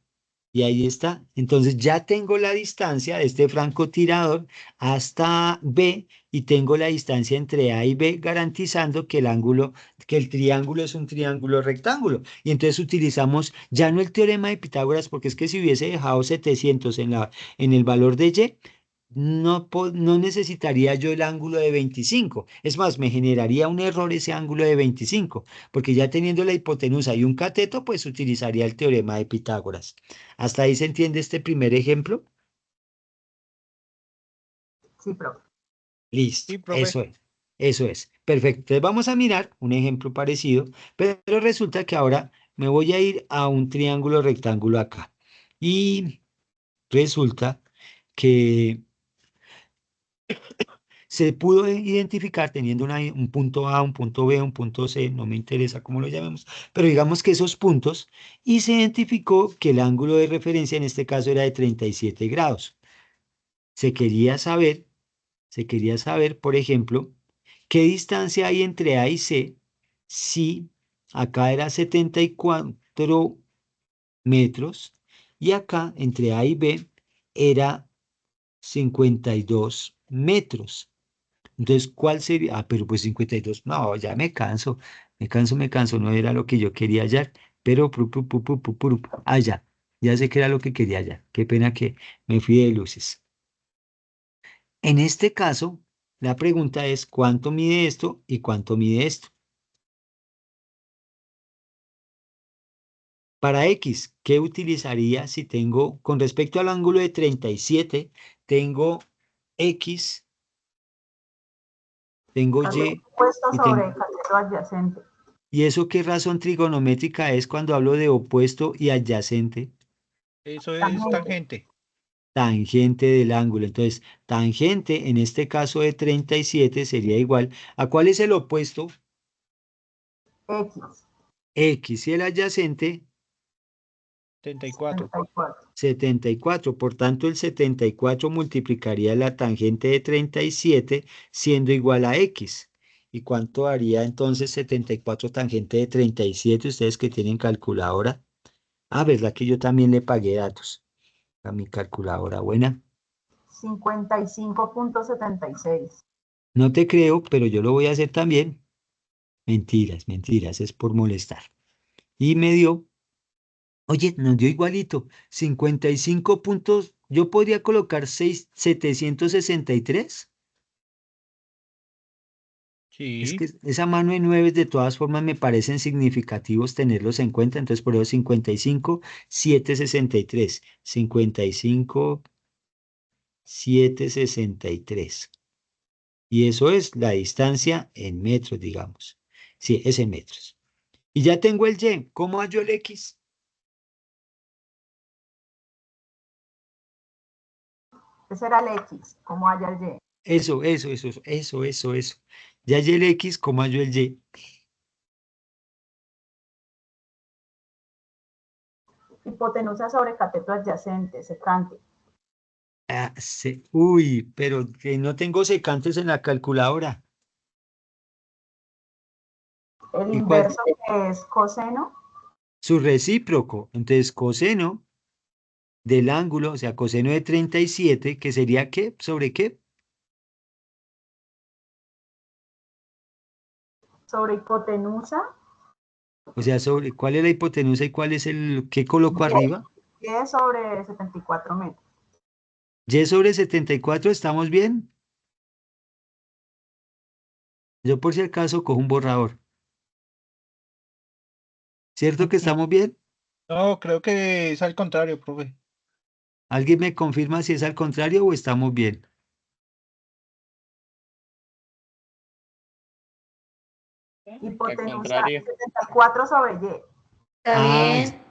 Y ahí está. Entonces ya tengo la distancia de este francotirador hasta B y tengo la distancia entre A y B garantizando que el triángulo es un triángulo rectángulo. Y entonces utilizamos ya no el teorema de Pitágoras, porque es que si hubiese dejado 700 en el valor de Y, no necesitaría yo el ángulo de 25. Es más, me generaría un error ese ángulo de 25, porque ya teniendo la hipotenusa y un cateto, pues utilizaría el teorema de Pitágoras. ¿Hasta ahí se entiende este primer ejemplo? Sí, profe. Listo, Sí, profe. eso es. Perfecto. Entonces vamos a mirar un ejemplo parecido, pero resulta que ahora me voy a ir a un triángulo rectángulo acá. Y resulta que se pudo identificar teniendo un punto A, un punto B, un punto C, no me interesa cómo lo llamemos, pero digamos que esos puntos, y se identificó que el ángulo de referencia en este caso era de 37 grados. Se quería saber, por ejemplo, qué distancia hay entre A y C si acá era 74 metros y acá entre A y B era 52 metros. Entonces, ¿cuál sería? Ah, pero pues 52. No, ya me canso, no era lo que yo quería hallar, pero ya sé que era lo que quería hallar. Qué pena que me fui de luces. En este caso, la pregunta es ¿cuánto mide esto y cuánto mide esto? Para X, ¿qué utilizaría si tengo, con respecto al ángulo de 37, tengo X, tengo Y Puesto y sobre tengo... el cateto adyacente. ¿Y eso qué razón trigonométrica es cuando hablo de opuesto y adyacente? Eso es Tangente. tangente. Tangente del ángulo. Entonces, tangente en este caso de 37 sería igual a ¿cuál es el opuesto? X. X y el adyacente 74. 34. 74. Por tanto, el 74 multiplicaría la tangente de 37 siendo igual a X. ¿Y cuánto haría entonces 74 tangente de 37? Ustedes que tienen calculadora. Ah, ¿verdad que yo también le pagué datos a mi calculadora? Buena. 55,76. No te creo, pero yo lo voy a hacer también. Mentiras, mentiras, es por molestar. Y me dio, oye, nos dio igualito, 55 puntos. Yo podría colocar 763. Es Sí. que esa mano de 9 de todas formas me parecen significativos tenerlos en cuenta, entonces por eso 55, 763. 55, 763. Y eso es la distancia en metros, digamos. Sí, es en metros. Y ya tengo el Y. ¿Cómo hallo el X? Ese era el X, como haya el Y. Eso. Ya hallé el X, ¿cómo hallo el Y? Hipotenusa sobre cateto adyacente, secante. Uy, pero que no tengo secantes en la calculadora. El ¿Y cuál? inverso que es coseno. Su recíproco. Entonces, coseno del ángulo, o sea, coseno de 37, que sería ¿qué? ¿Sobre qué? Sobre hipotenusa. O sea, sobre cuál es la hipotenusa y cuál es el que coloco arriba. Y sobre 74 metros. Y sobre 74, ¿estamos bien? Yo por si acaso cojo un borrador. ¿Cierto que estamos bien? No, creo que es al contrario, profe. ¿Alguien me confirma si es al contrario o estamos bien? Al Hipotenusa contrario. 74 sobre Y. Está Ah, bien.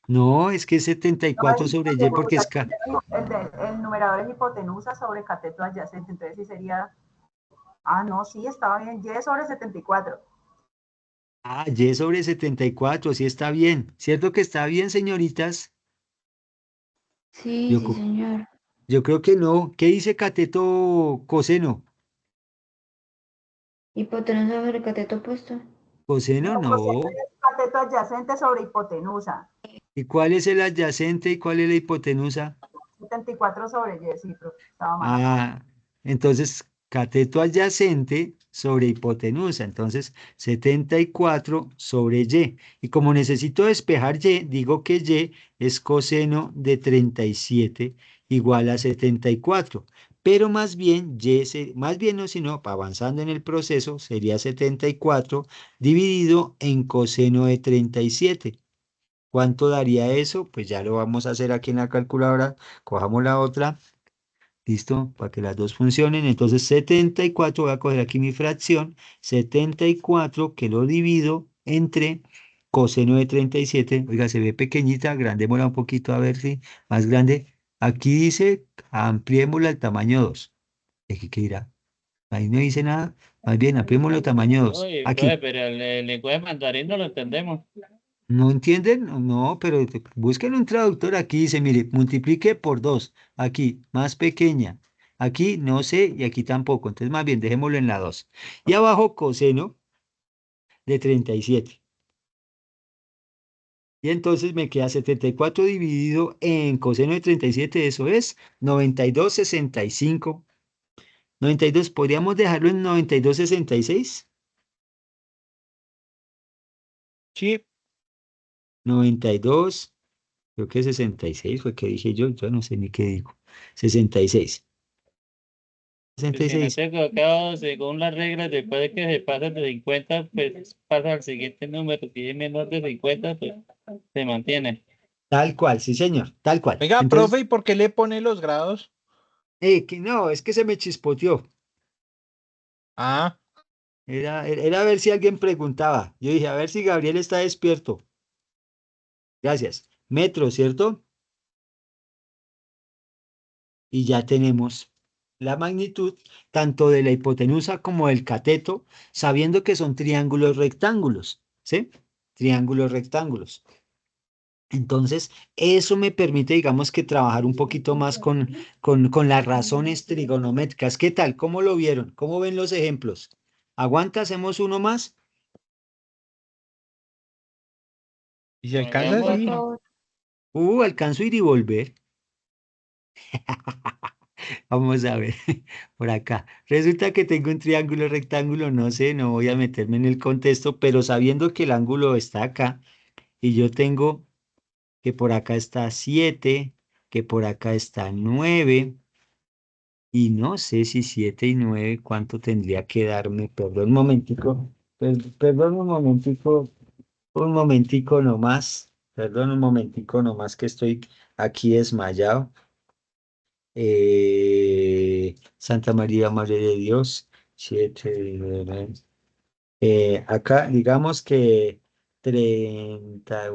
no, es que es No 74 es sobre Y porque hipotenusa, es K. el numerador es hipotenusa sobre cateto adyacente. Entonces sí sería. Ah, no, sí, estaba bien. Y sobre 74. Ah, Y sobre 74, sí está bien. ¿Cierto que está bien, señoritas? Sí, Yo, sí, señor. yo creo que no. ¿Qué dice cateto coseno? Hipotenusa sobre cateto opuesto. Coseno No, coseno no. es cateto adyacente sobre hipotenusa. ¿Y cuál es el adyacente y cuál es la hipotenusa? 74 sobre Y, sí, pero estaba mal. Ah, entonces cateto adyacente sobre hipotenusa. Entonces 74 sobre Y. Y como necesito despejar Y, digo que Y es coseno de 37 igual a 74. Pero más bien, más bien no, sino avanzando en el proceso, sería 74 dividido en coseno de 37. ¿Cuánto daría eso? Pues ya lo vamos a hacer aquí en la calculadora. Cojamos la otra. ¿Listo? Para que las dos funcionen. Entonces 74, voy a coger aquí mi fracción, 74 que lo divido entre coseno de 37. Oiga, se ve pequeñita, agrandémosla un poquito a ver si más grande. Aquí dice, ampliémosla al tamaño 2. ¿Aquí qué dirá? Ahí no dice nada. Más bien, ampliémoslo al tamaño 2. Oye, profe, Aquí. pero el lenguaje mandarín no lo entendemos. ¿No entienden? No, pero busquen un traductor aquí, dice, mire, multiplique por 2. Aquí, más pequeña. Aquí no sé y aquí tampoco. Entonces, más bien, dejémoslo en la 2. Y abajo, coseno de 37. Y entonces me queda 74 dividido en coseno de 37. Eso es 92,65. 92, ¿podríamos dejarlo en 92,66? Sí. 92, creo que 66 fue que dije yo no sé ni qué digo. 66. Pues si no 66. estoy equivocado, según las reglas, después de que se pasa de 50, pues pasa al siguiente número. Si es menor de 50, pues se mantiene. Tal cual, sí, señor, tal cual. Oiga, profe, Entonces, ¿y por qué le pone los grados? que no, es que se me chispoteó. Ah, Era a ver si alguien preguntaba. Yo dije, a ver si Gabriel está despierto. Gracias. Metro, ¿cierto? Y ya tenemos la magnitud tanto de la hipotenusa como del cateto, sabiendo que son triángulos rectángulos, ¿sí? Triángulos rectángulos. Entonces, eso me permite, digamos que trabajar un poquito más con las razones trigonométricas. ¿Qué tal? ¿Cómo lo vieron? ¿Cómo ven los ejemplos? ¿Aguanta? ¿Hacemos uno más? y si Bueno, ya alcanza, Sí, por sí. favor. Alcanzo a ir y volver. Vamos a ver, por acá. Resulta que tengo un triángulo rectángulo, no sé, no voy a meterme en el contexto, pero sabiendo que el ángulo está acá y yo tengo que por acá está 7, que por acá está 9. Y no sé si 7 y 9, ¿cuánto tendría que darme? Perdón un momentico. Perdón un momentico nomás. Perdón un momentico nomás que estoy aquí desmayado. Santa María, Madre de Dios. 7, acá, digamos que 30.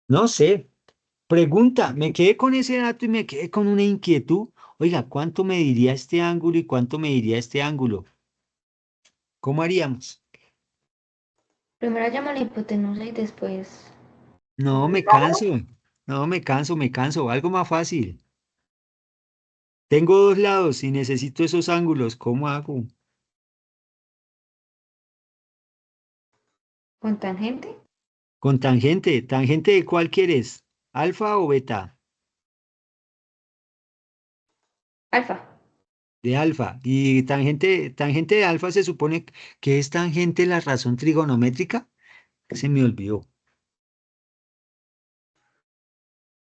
No sé. Pregunta, me quedé con ese dato y me quedé con una inquietud. Oiga, ¿cuánto me diría este ángulo y cuánto me diría este ángulo? ¿Cómo haríamos? Primero llamo la hipotenusa y después. No, me canso. No, me canso. Algo más fácil. Tengo dos lados y necesito esos ángulos. ¿Cómo hago? ¿Con tangente? Con tangente. ¿Tangente de cuál quieres? ¿Alfa o beta? Alfa. De alfa. Y tangente de alfa se supone que es tangente la razón trigonométrica. Se me olvidó.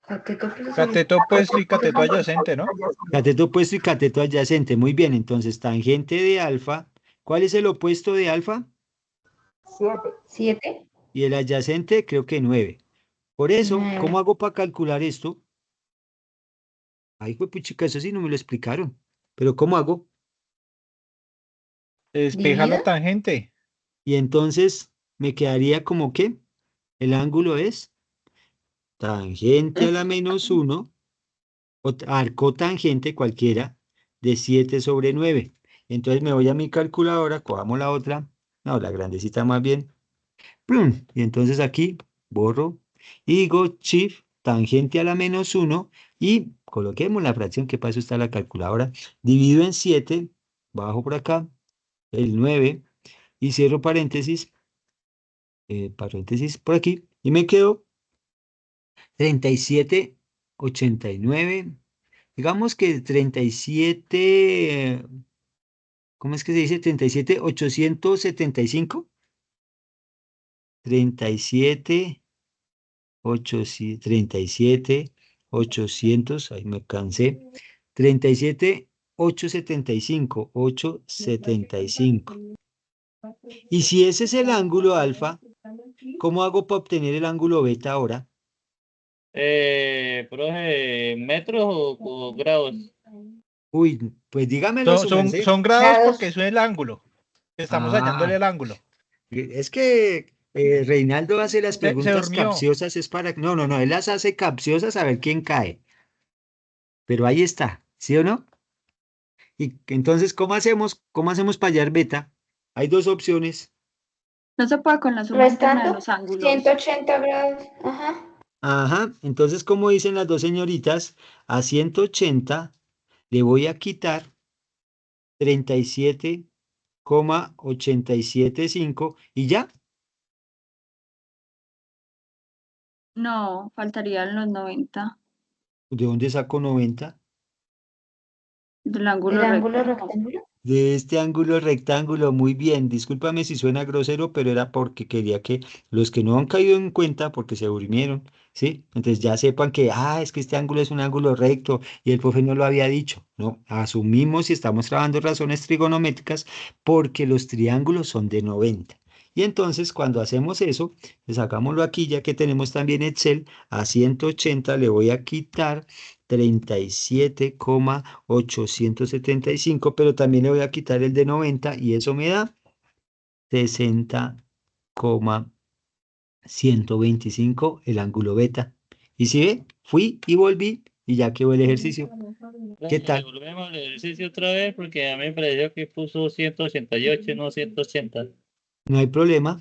Cateto plus Cateto opuesto y cateto adyacente, ¿no? Cateto opuesto y cateto adyacente. Muy bien, entonces tangente de alfa. ¿Cuál es el opuesto de alfa? 7. 7. Y el adyacente creo que 9. Por eso, 9. ¿cómo hago para calcular esto? Ay, puchica, eso sí no me lo explicaron. Pero ¿cómo hago? Despeja la ¿Dividido? tangente. Y entonces me quedaría como que el ángulo es tangente a la menos 1 o arco tangente cualquiera de 7 sobre 9. Entonces me voy a mi calculadora, cojamos la otra, no, la grandecita más bien, ¡plum! Y entonces aquí borro y digo shift tangente a la menos 1 y coloquemos la fracción que para eso está la calculadora, divido en 7, bajo por acá, el 9 y cierro paréntesis por aquí y me quedo 37,89. Digamos que 37, ¿cómo es que se dice? 37,875. 37, 800, ahí me cansé. 37,875, 875. Y si ese es el ángulo alfa, ¿cómo hago para obtener el ángulo beta ahora? Profe, ¿metros o grados? Uy, pues dígamelo su merced. Son grados porque Grados. eso es el ángulo. Estamos hallándole Ah, el ángulo. es que Reinaldo hace las Se preguntas durmió. capciosas, es para... No, no, no, él las hace capciosas a ver quién cae. Pero ahí está, ¿sí o no? Y entonces, ¿cómo hacemos? ¿Cómo hacemos para hallar beta? Hay dos opciones. No se puede con la suma interna de Restando los ángulos. 180 grados. Ajá. Ajá, entonces, como dicen las dos señoritas, a 180 le voy a quitar 37,875 y ya. No, faltarían los 90 ¿De dónde saco 90? del ángulo El ángulo recto. rectángulo. De este ángulo rectángulo, muy bien. Discúlpame si suena grosero, pero era porque quería que los que no han caído en cuenta, porque se durmieron, ¿sí? Entonces ya sepan que, es que este ángulo es un ángulo recto y el profe no lo había dicho. No, asumimos y estamos trabajando razones trigonométricas porque los triángulos son de 90. Y entonces cuando hacemos eso, pues sacámoslo aquí, ya que tenemos también Excel, a 180 le voy a quitar 37,875, pero también le voy a quitar el de 90 y eso me da 60,125 el ángulo beta. Y si ve, fui y volví y ya quedó el ejercicio. ¿Qué tal? Volvemos al ejercicio otra vez porque a mí me pareció que puso 188, no 180. No hay problema.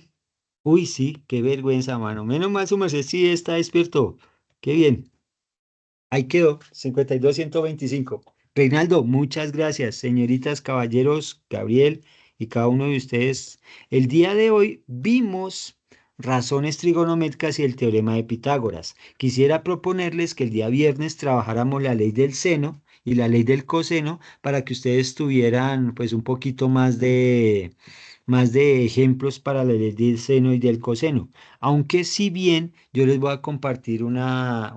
Uy, sí, qué vergüenza, mano. Menos mal su merced sí está despierto. Qué bien. Ahí quedó, 52,125. Reinaldo, muchas gracias, señoritas, caballeros, Gabriel y cada uno de ustedes. El día de hoy vimos razones trigonométricas y el teorema de Pitágoras. Quisiera proponerles que el día viernes trabajáramos la ley del seno y la ley del coseno para que ustedes tuvieran pues un poquito más más de ejemplos para la ley del seno y del coseno. Aunque si bien yo les voy a compartir una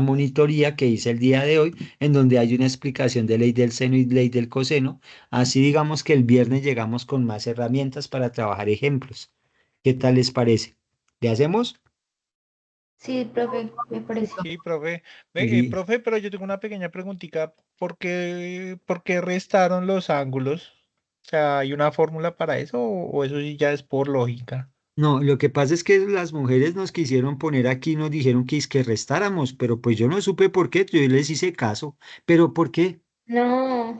monitoría que hice el día de hoy, en donde hay una explicación de ley del seno y ley del coseno. Así digamos que el viernes llegamos con más herramientas para trabajar ejemplos. ¿Qué tal les parece? ¿Le hacemos? Sí, profe, me parece. Sí, profe. Li- Profe, pero yo tengo una pequeña preguntita. Por qué restaron los ángulos? O sea, ¿hay una fórmula para eso o eso sí ya es por lógica? No, lo que pasa es que las mujeres nos quisieron poner aquí, nos dijeron que es que restáramos, pero pues yo no supe por qué, yo les hice caso. ¿Pero por qué? No,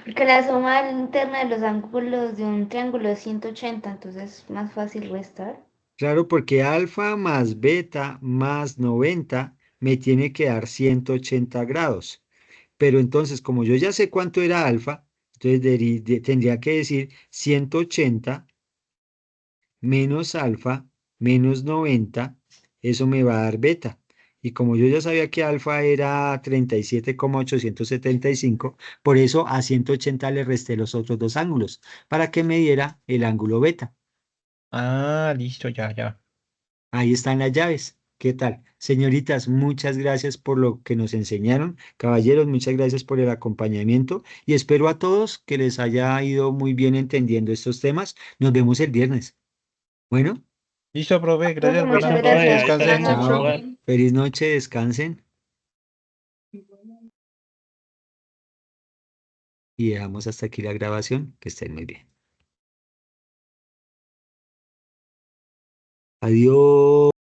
porque la suma interna de los ángulos de un triángulo es 180, entonces es más fácil restar. Claro, porque alfa más beta más 90 me tiene que dar 180 grados. Pero entonces, como yo ya sé cuánto era alfa, entonces tendría que decir 180 menos alfa menos 90, eso me va a dar beta. Y como yo ya sabía que alfa era 37,875, por eso a 180 le resté los otros dos ángulos, para que me diera el ángulo beta. Ah, listo, ya, ya. Ahí están las llaves. ¿Qué tal? Señoritas, muchas gracias por lo que nos enseñaron. Caballeros, muchas gracias por el acompañamiento y espero a todos que les haya ido muy bien entendiendo estos temas. Nos vemos el viernes. Bueno, Listo, profe, Profe, gracias, buenas muchas Bueno, profe, noches, gracias. ahí Buenas descansen. estamos, chao. noches. igual. Feliz noche, descansen y dejamos hasta aquí la grabación. Que estén muy bien. Adiós.